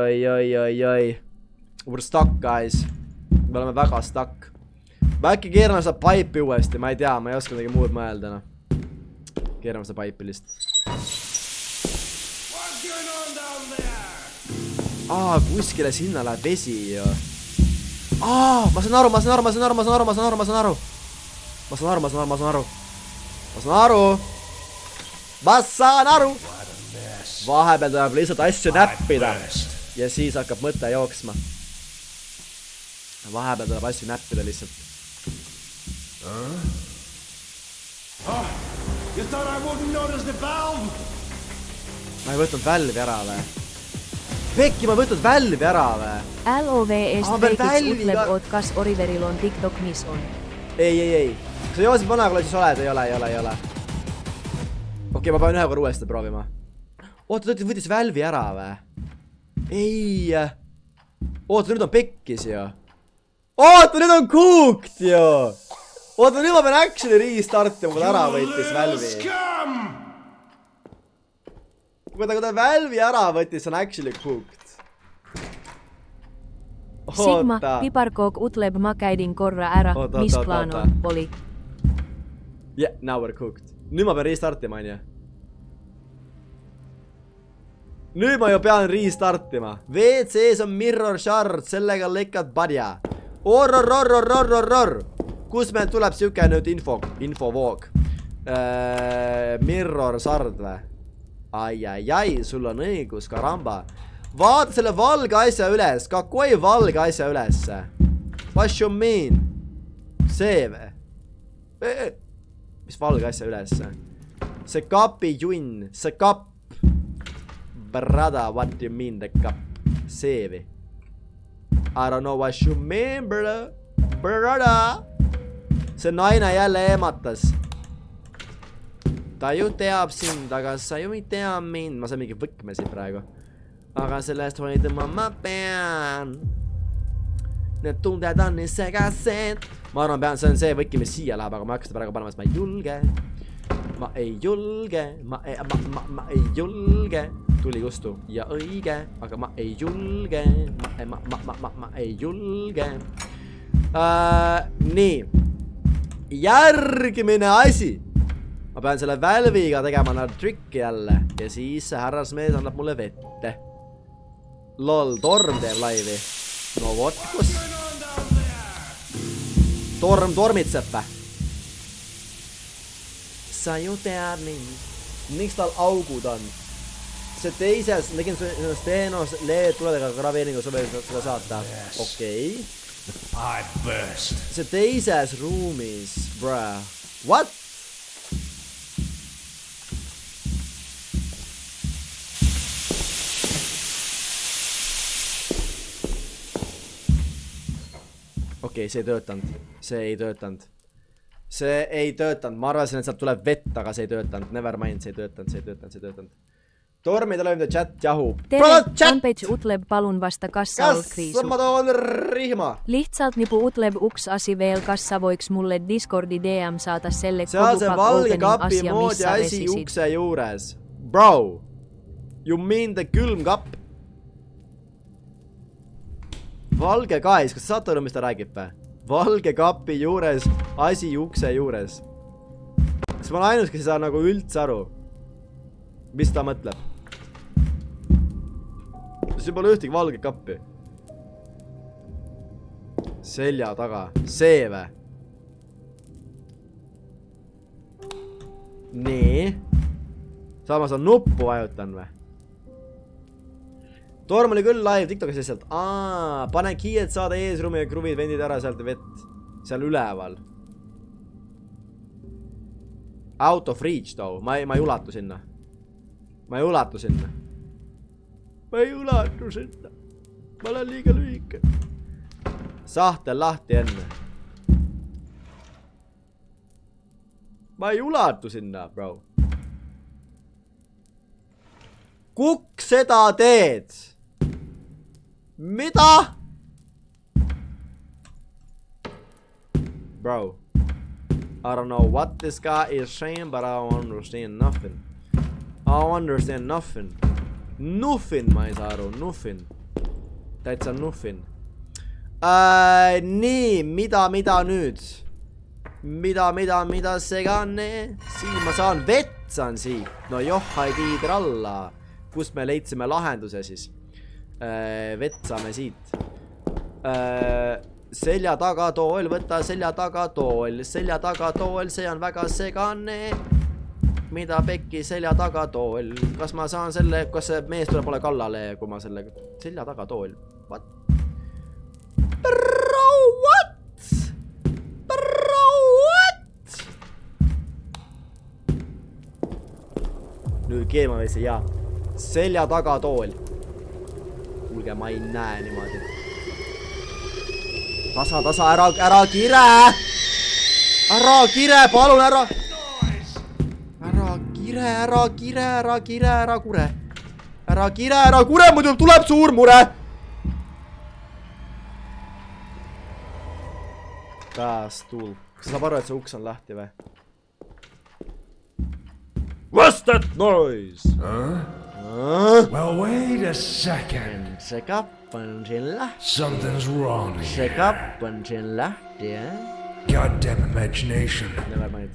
We're stuck, guys. Me oleme väga stuck. Ma äkki keerame seda paipi uuesti, ma ei tea, ma ei oska midagi muud mõelda. Keerame seda paipi lihtsalt. What's going on down there? Kuskile sinna läheb vesi ju. Ma saan aru. Vahepeal tuleb lihtsalt asju näppida. Ja siis hakkab mõte jooksma. Vahepeal tuleb asju näppida lihtsalt. You thought I wouldn't notice the valve? Ma ei võtnud välvi ära või? Pekki, ma ei võtnud välvi ära või? LOVS Veikits utleb, oot kas Oriveril on TikTok, mis on? Ei. Kas sa Joosip Vanakolla siis oled? Ei ole. Okei, ma pean ühe korra uuesti proovima. Oota, ta võttis välvi ära või? Ei. Oota, nüüd on pekkis ju. Oota, nüüd on cooked ju. Oota, nüüd ma pean actually restartima, kui ta ära võttis välvi. Kui ta välvi ära võttis, on actually cooked. Sigma, Piparkook utleb, ma käidin korra ära. Mis plaan on, Poli? Yeah, now we're cooked. Nüüd ma pean restartima, on ju. Nüüd ma ju pean restartima. WC-s on mirror shard, sellega lõikad padja. Orror. Kus meil tuleb siuke nüüd infovoog? Mirror shard või? Ai, sul on õigus, karamba. Vaata selle valge asja üles, kakoi valge asja üles. What you mean? See või? Mis valge asja üles? See kapi junn, see kapp. Brada, what do you mean the cup? See või? I don't know what you mean, brada. See naine jälle ematas. Ta ju teab sind, aga sa ju ei tea mind. Ma saan mingi võkmesi praegu. Aga sellest hoiduma ma pean. Need tunded on nii segased. Ma arvan, pean, see on see võki, mis siia läheb, aga ma hakkan seda praegu panema, sest ma ei julge. Tuli kustu ja õige, aga ma ei julge. Ma ei julge. Nii. Järgmine asi. Ma pean selle välviga tegema nad trikki jälle. Ja siis see härrasmees annab mulle vette. Lol, Torm teeb laivi. No vot, kus? Torm tormitseb vä? Sa ju tead mind. Miks tal augud on? See teises, nägin steenos leed tuledega graveeringu sobivad seda saata. Okei. See teises ruumis, bruh. What? Okei, see ei töötanud. Ma arvasin, et sealt tuleb vett, aga see ei töötanud. Never mind, see ei töötanud. Tormi tuleb mida chat jahub. Tere, Tampage utleb, palun vasta, kas sa olet kriisu? Kas ma toon rihma? Lihtsalt nipu utleb uks asi veel, kas sa voiks mulle Discordi DM saada selle see on see valge kapi moodi asi ukse juures. Bro, you mean the külm kapp? Valge guys, kas saate aru, mis ta räägib või? Valge kapi juures, asi ukse juures. Kas ma olen ainus, kes ei saa nagu üldse aru? Mis ta mõtleb? Siin pole ühtegi valge kappi. Selja taga. See või? Nii. Samas on nuppu vajutan või? Torm oli küll live TikTokis lihtsalt. Pane key, et saada eesruumi ja kruvid vendid ära sealt vett. Seal üleval. Out of reach too. Ma ei ulatu sinna. Ma ei ulatu sinna. Ma olen liiga lühike. Sahtel lahti enne. Ma ei ulatu sinna, bro. Kukk seda teed. Mida? Bro. I don't know what this guy is saying, but I don't understand nothing. I don't understand nothing. Nothing, ma ei saa aru. Nothing. Täitsa nothing. Nii, mida nüüd? Mida segane? Siin ma saan vetsan siit. No johhai tiider alla. Kust me leidsime lahenduse siis? Vetsame siit. Selja taga tool, võta selja taga tool. Selja taga tool, see on väga segane. Mida pekki selja taga tool? Kas ma saan selle, kas see mees tuleb mulle kallale, kui ma sellega... Selja taga tool. What? Bro, what? Bro, what? Nüüd keema veesi, jaa. Selja taga tool. Kuulge, ma ei näe niimoodi. Tasa, ära kire! Ära kire, palun, ära kure, muidu tuleb suur mure! Kas tuul. Kas sa saab aru, et see uks on lahti või? What's that noise? Well, wait a second. See kapp on siin lahti. Something's wrong See here. kapp on siin lahti, jah? Goddamn imagination. Never mind.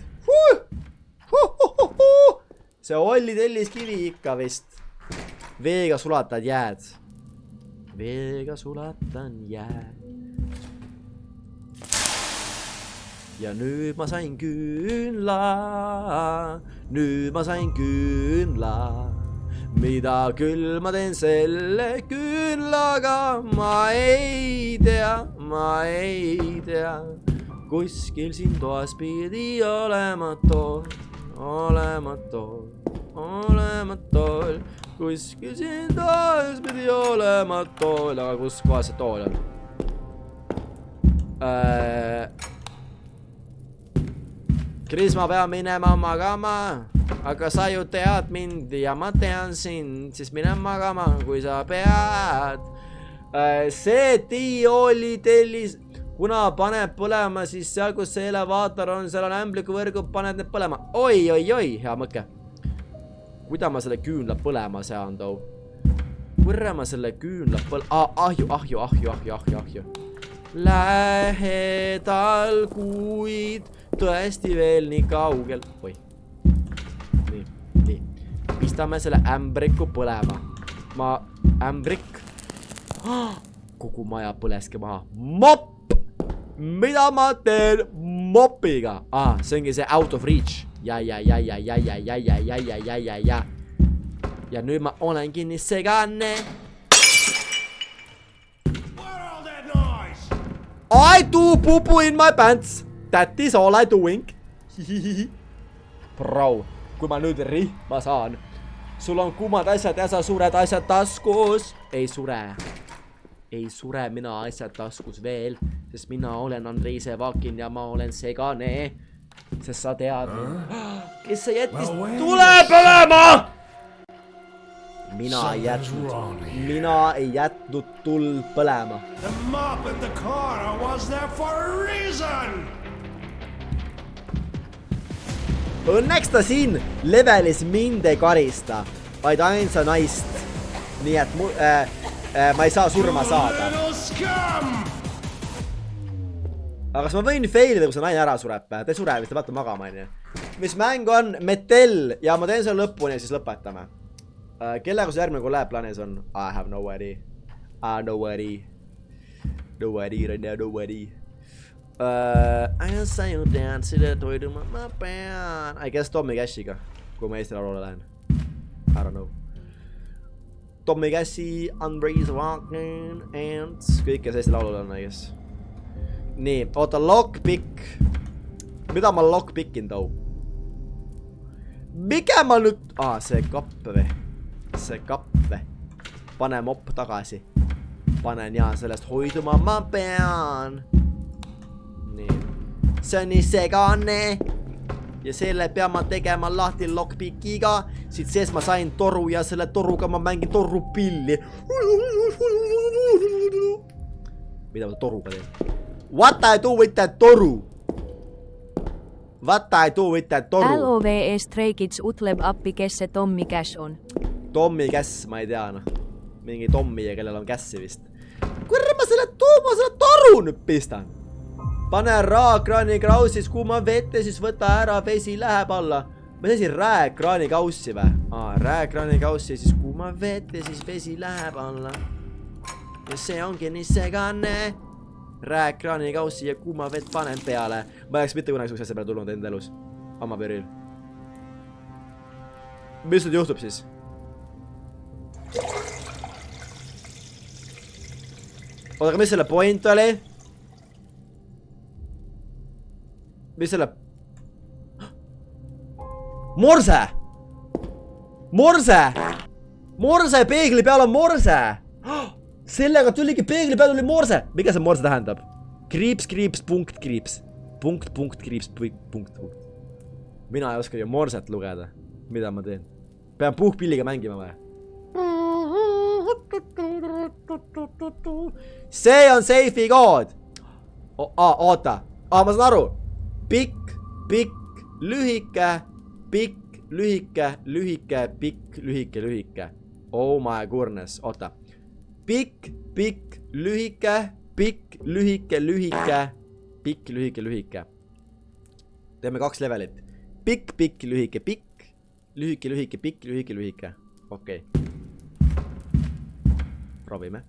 See Olli tellis kivi ikka vist. Veega sulatad jääd. Veega sulatan jääd. Ja nüüd ma sain küünla. Nüüd ma sain küünla. Mida küll ma teen selle küünlaga? Ma ei tea. Kuskil siin toas pidi olema tool. Kuskil siin toas pidi olema tool. Aga kus kohas see tool on? Kris, ma pean minema magama. Aga sa ju tead mind ja ma tean sind. Siis mine magama, kui sa pead. See T-Oli tellis... Kuna paneb põlema, siis seal, kus see elevaator on, seal on ämbliku võrgud, paned need põlema. Oi, hea mõkke. Kuida ma selle küünla põlema sean too? Võrre ma selle küünla ahju. Lähedal kuid tõesti veel nii kaugel. Oi. Nii. Pistame selle ämbriku põlema. Ämbrik. Kogu maja põleske maha. Mopp! Mida ma teen mopiga? See ongi see out of reach. Ja. Ja nüüd ma olengi nii segane. I do poo-poo in my pants. That is all I doing. Bro, kui ma nüüd rihma saan. Sul on kuumad asjad ja sa sured asjad taskus. Ei sure mina asjad taskus veel, sest mina olen Andrei Sevakin ja ma olen segane. Sest sa tead, kes sa jättis tule põlema! Mina ei jätnud tuld põlema. The mop in the corner was there for a reason. Õnneks ta siin levelis mind ei karista, vaid ainsa naist. Nii et ma ei saa surma saada. Aga kas ma võin failida, kui see naine ära sureb? Ta ei sure, vist ta vaata magama, on ju. Mis mäng on? Metel. Ja ma teen selle lõpuni ja siis lõpetame. Kellega see järgmine kolleeb plaanis on? I have no idea. I say you dance to the toy to my band. I guess Tommy Cashiga, kui ma Eesti laulule lähen. I don't know. Tommy Cassi, Andrei Sevakin and kõik, kes Eesti laulul on, I guess. Nii, oota, lockpick. Mida ma lockpickin too? Mikä ma nüüd... see kapp või? See kapp või? Pane mopp tagasi. Panen ja sellest hoiduma ma pean. Nii. See on nii segane. Ja selle pean ma tegema lahti lockpickiga. Siit sees ma sain toru ja selle toruga ma mängin torupilli. Mida ma toruga teen? What I do with that toru? What I do with that toru? LOVE Stray Kids utleb appi, kes see Tommy Cash on. Tommy Cass, ma ei tea, noh. Mingi Tommy, kellel on Cassi vist. Kurra, ma selle toru nüüd pistan. Pane raakraani krausis kuuma vette, siis võta ära, vesi läheb alla. Ma seisin rääkraani kaussi või? Rääkraani kaussi, siis kuuma vette, siis vesi läheb alla. Ja see ongi nii segane. Rääkraani kaussi ja kuuma vett panen peale. Ma ei oleks mitte kunagi suksesse peale tulnud enda elus. Amma peril. Mis nüüd juhtub siis? Oota, aga mis selle point oli? Mis selle... Morse! Morse! Morse peegli peal on morse! Sellega tuligi peegli peal tuli morse! Mikä see morse tähendab? Kriips, punkt, kriips. Punkt, kriips, punkt. Mina ei oska ju morset lugeda. Mida ma teen? Pean puhkpilliga mängima või? See on seifi kood! Oota! Ma saan aru! Pikk, lühike, lühike. Oh my goodness, oota. Pikk, lühike. Teeme 2 levelit. Pikk, lühike. Okei. Proovime.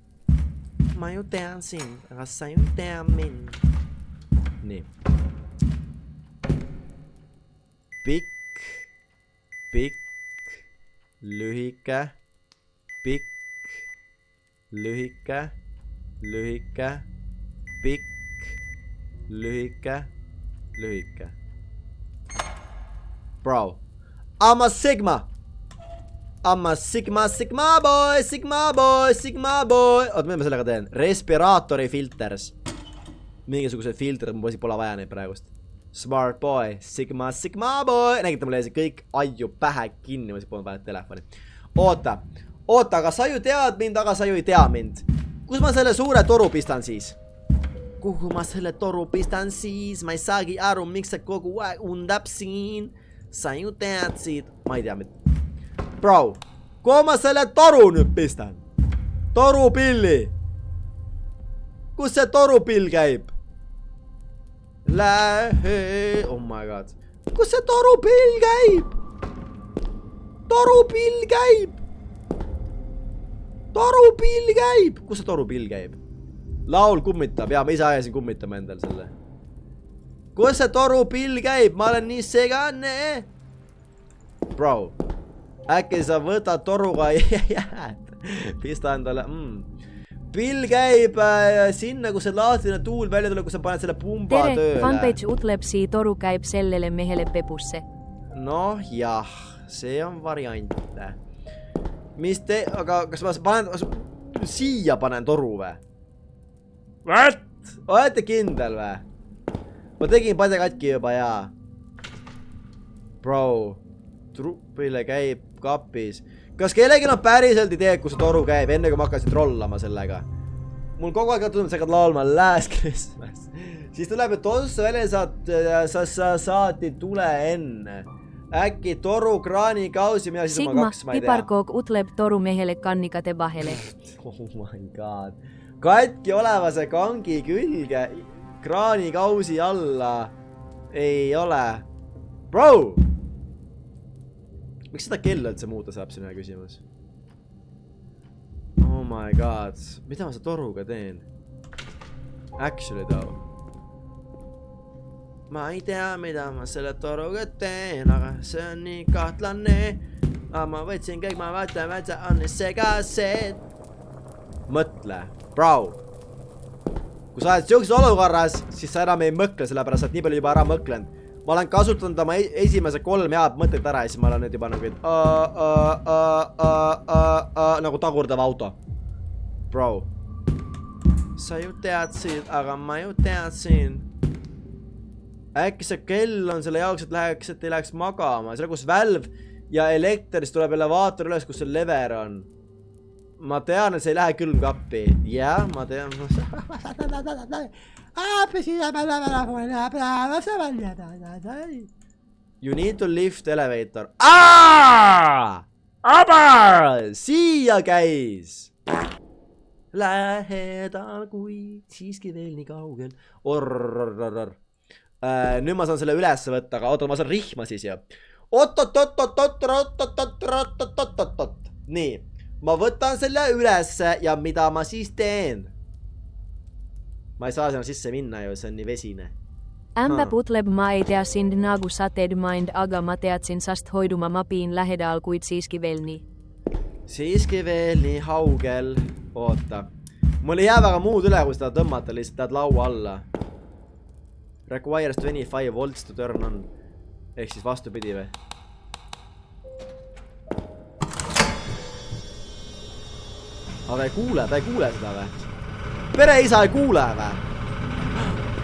Ma ju tean sind, aga sa ju tea mind. Nii. Pikk, lühike, pikk, lühike. Bro, I'm a Sigma boy. Oot, mida ma sellega teen? Respiraatori filters. Mingisugused filtrid, ma pole vaja neid praegust. Smart boy, Sigma boy. Nägite mulle jäi kõik aju pähe kinni, ma polnud vaja telefoni. Oota, aga sa ju tead mind, aga sa ju ei tea mind. Kus ma selle suure toru pistan siis? Kuhu ma selle toru pistan siis? Ma ei saagi aru, miks sa kogu aeg undab siin. Sa ju tead siit. Ma ei tea mida. Bro, kuhu ma selle toru nüüd pistan? Torupilli. Kus see torupill käib? Lähe, oh my god. Kus see torupill käib? Kus see torupill käib? Laul kummitab, jaa, ma ise ajasin kummitama endal selle. Kus see torupill käib? Ma olen nii segane. Bro, äkki sa võtad toruga ja jääd. Pista endale, Pill käib sinna, kus see lahtine tuul välja tuleb, kus sa paned selle pumba tööle. Tere, fanpage utleb sii toru käib sellele mehele pepusse. Noh, jah, see on variant. Aga kas ma panen, siia panen toru või? What? Olete kindel või? Ma tegin padja katki juba, jaa. Bro, trupile käib kapis. Kas kellegi on päriselt idee, kus see toru käib, enne kui ma hakkasin trollama sellega? Mul kogu aeg tundub, sa hakkad laulma Last Christmas. Siis tuleb, et otsa välja sa saati tule enne. Äkki toru kraani kausi, mida siis Sigma, oma 2, ma ei tea. piparkook utleb toru mehele kannikate vahele. Oh my god. Katki olevase kangi külge kraani kausi alla ei ole. Bro! Miks seda kella üldse muuta saab, sinna küsimus? Oh my god. Mida ma seda toruga teen? Actually though. Ma ei tea, mida ma selle toruga teen, aga see on nii kahtlane. Aga ma võtsin kõik, ma vaatan, on nii segased. Mõtle, bro. Kui sa oled siukses olukorras, siis sa enam ei mõkle, sellepärast, et nii palju juba ära mõklenud. Ma olen kasutanud oma esimese 3 head mõtteid ära ja siis ma olen nüüd juba nagu, nagu tagurdav auto. Bro. Sa ju teadsid, aga ma ju teadsin. Äkki see kell on selle jaoks, et ei läheks magama. Selle, kus välv ja elekter, siis tuleb elevaator üles, kus see lever on. Ma tean, et see ei lähe külmkappi. Jah, ma tean. You need to lift elevator. Aber! Siia käis! Lähedal, kuid siiski veel nii kaugel. Orrrrrrrrr. Nüüd ma saan selle ülesse võtta, aga oota, ma saan rihma siis ju. Oot. Nii, ma võtan selle ülesse ja mida ma siis teen? Ma ei saa sinna sisse minna ju, see on nii vesine. Ämpä putleb ma ei tea sind nagu sa teed mind, aga ma teadsin sast hoiduma mapiin lähedal, kuid siiski veel nii. Siiski veel nii haugel. Oota. Mul ei jää väga muud üle, kui seda tõmmata, lihtsalt tead laua alla. Requires 25 volts to turn on. Ehk siis vastupidi või? Aga ta ei kuule seda või? Pereisa ei kuule või?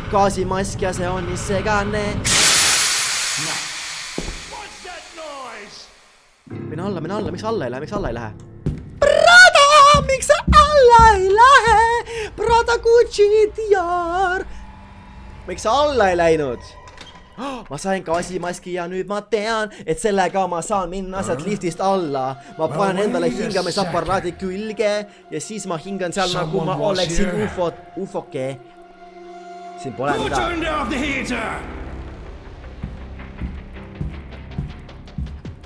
Gaasimask ja see on nii segane. What's that noise? Mine alla, miks alla ei lähe? Prada, miks sa alla ei lähe? Prada Gucci Dior. Miks sa alla ei läinud? Ma sain gaasimaski ja nüüd ma tean, et sellega ma saan minna sealt liftist alla. Ma panen endale hingamisaparaadi külge ja siis ma hingan seal nagu ma oleksin ufoke. Siin pole Who mida. turned off the heater?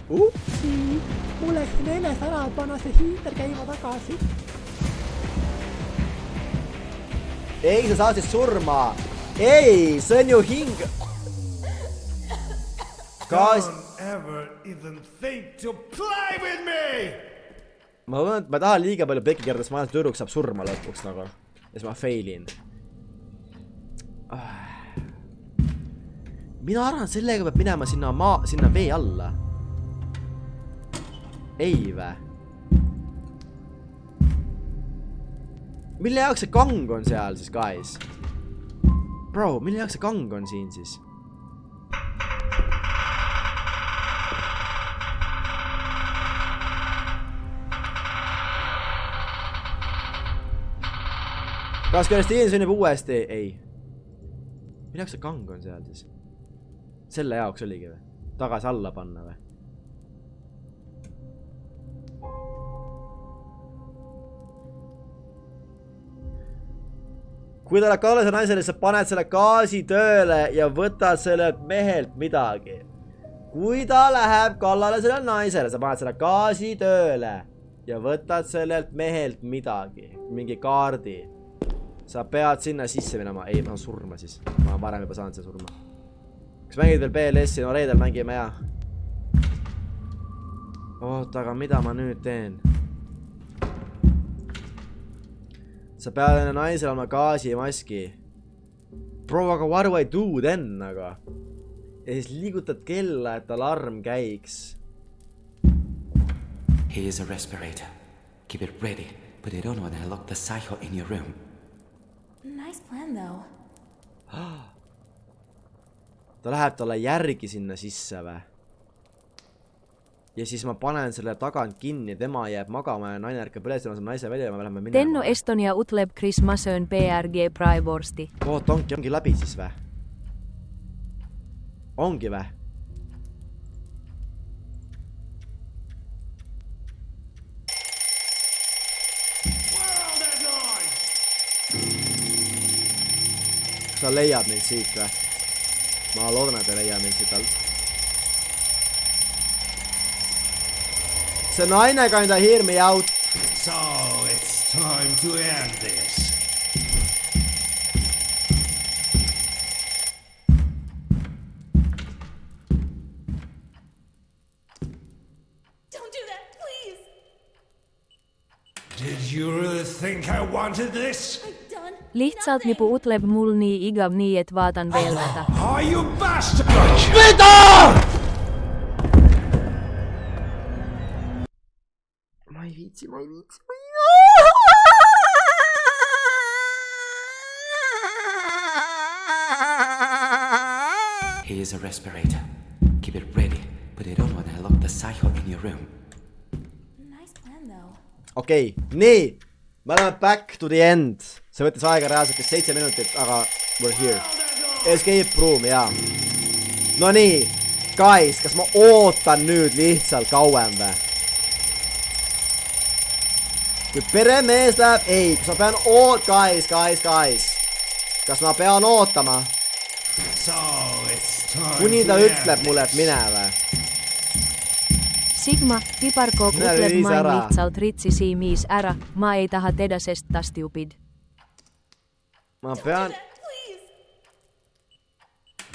Upsi, mul läks meeles ära, et panna see hiiter käima tagasi. Ei, sa saad siis surma. Ei, see on ju hing. Gaas... Don't ever even think to play with me! Ma tahan liiga palju pekki kerda, sest ma olen tüdruk saab surma lõpuks nagu. Ja siis ma failin. Mina arvan, sellega peab minema sinna vee alla. Ei vä? Mille jaoks see kang on seal siis, guys? Bro, mille jaoks see kang on siin siis? Kas Kristiin sünnib uuesti? Ei. Mille jaoks see kang on seal siis? Selle jaoks oligi või? Tagasi alla panna või? Kui ta läheb kallase naisele, sa paned selle gaasi tööle ja võtad sellelt mehelt midagi. Kui ta läheb kallale sellele naisele, sa paned selle gaasi tööle ja võtad sellelt mehelt midagi. Mingi kaardi. Sa pead sinna sisse minema. Ei, ma saan surma siis. Ma varem juba saan see surma. Kas mängid veel BLS-i? No reedel mängime ja. Oota, aga mida ma nüüd teen? Sa pead enne naisele oma gaasimaski. Bro, aga what do I do then, aga? Ja siis liigutad kella, et alarm käiks. Here is a respirator. Keep it ready. Put it on when I lock the psycho in your room. Nice plan, though. Ta läheb talle järgi sinna sisse või? Ja siis ma panen selle tagant kinni, tema jääb magama ja naine ärkab üles ja ma saan naise välja ja me läheme minema. Tenno Estonia utleb Chris Masön PRG Privorsti. Oot, ongi läbi siis või? Ongi või? Kas sa leiad mind siit või? Ma loodan, et ei leia mind siit alt. See naine kinda hear me out. So it's time to end this. Don't do that, please! Did you really think I wanted this? I've done Lihtsalt nothing. nipu utleb mul nii igav nii, et vaatan veel tätä. Oh, you bastard! Mida?! Ma ei viitsi. Here is a respirator. Keep it ready. Put it on when I lock the psycho in your room. Nice plan, though. Okei, nii. Me oleme back to the end. See võttis aega reaalselt 7 minutit, aga we're here. Escape room, jaa. No nii, guys, kas ma ootan nüüd lihtsalt kauem või? Kui peremees läheb, ei, kas ma pean guys. Kas ma pean ootama? Kuni ta ütleb mulle, et mine või? Sigma, Piparkook ütleb ma lihtsalt ritsisi miis ära, ma ei taha teda sest ta stupid. Ma pean...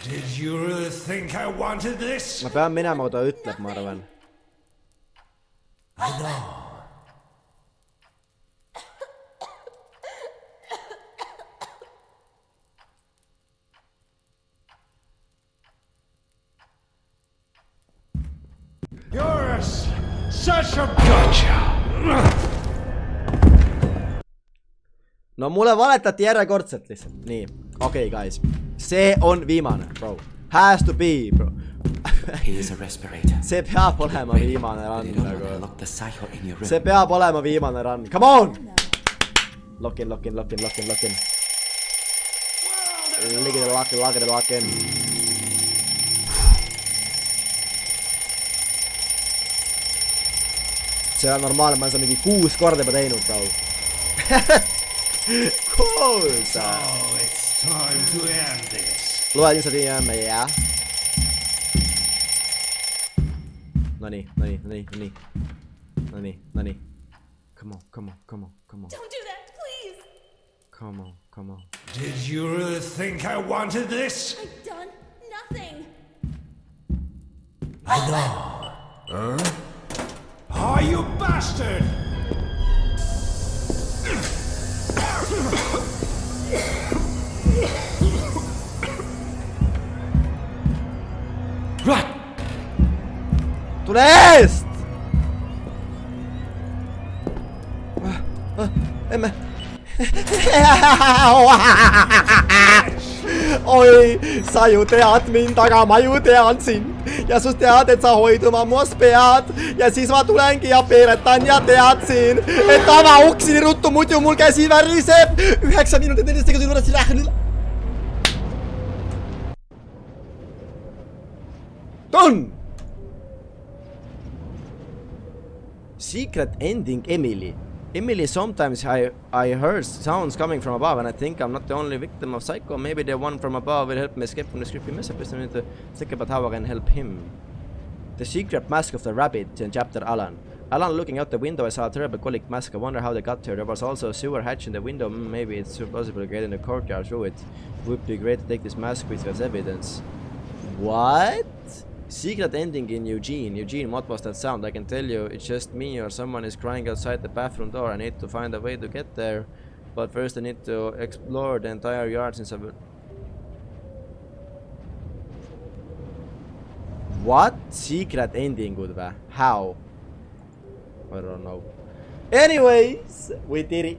Did you really think I wanted this? Ma pean minema, kui ta ütleb, ma arvan. I know. You're such a gotcha. No mulle valetati järjekordselt lihtsalt. Nii, okei, guys. See on viimane, bro. Has to be, bro. He is a respirator. See peab olema viimane run. They don't want to lock the psycho in your room. See peab olema viimane run. Come on! Lock in. Look at the. See on normaalne, ma olen seda mingi 6 korda juba teinud, bro. Koos! So it's time to end this. Loed lihtsalt jääme, jah. Nonii. Come on. Don't do that, please. Come on. Did you really think I wanted this? I've done nothing. I know. Oh, you bastard! Run! Tule eest! Emme. Oi, sa ju tead mind, aga ma ju tean sind. Ja sus tead, et sa hoiduma muast pead. Ja siis ma tulengi ja peeretan ja teadsin, et ava uksi nii ruttu, muidu mul käsi väriseb. 9 minutit 14 sekundit juures lähen. Done! Secret ending Emily. Emily, sometimes I heard sounds coming from above and I think I'm not the only victim of Psycho. Maybe the one from above will help me escape from this creepy mess. I need to think about how I can help him. The secret mask of the rabbit in chapter Alan. Alan looking out the window, I saw a terrible colic mask. I wonder how they got here. There was also a sewer hatch in the window. Maybe it's possible to get in the courtyard through it. It would be great to take this mask with as evidence. What? Secret ending in Eugene. Eugene, what was that sound? I can tell you, it's just me or someone is crying outside the bathroom door. I need to find a way to get there. But first I need to explore the entire yard since I've... What? Secret ending would be? How? I don't know. Anyways, we did it.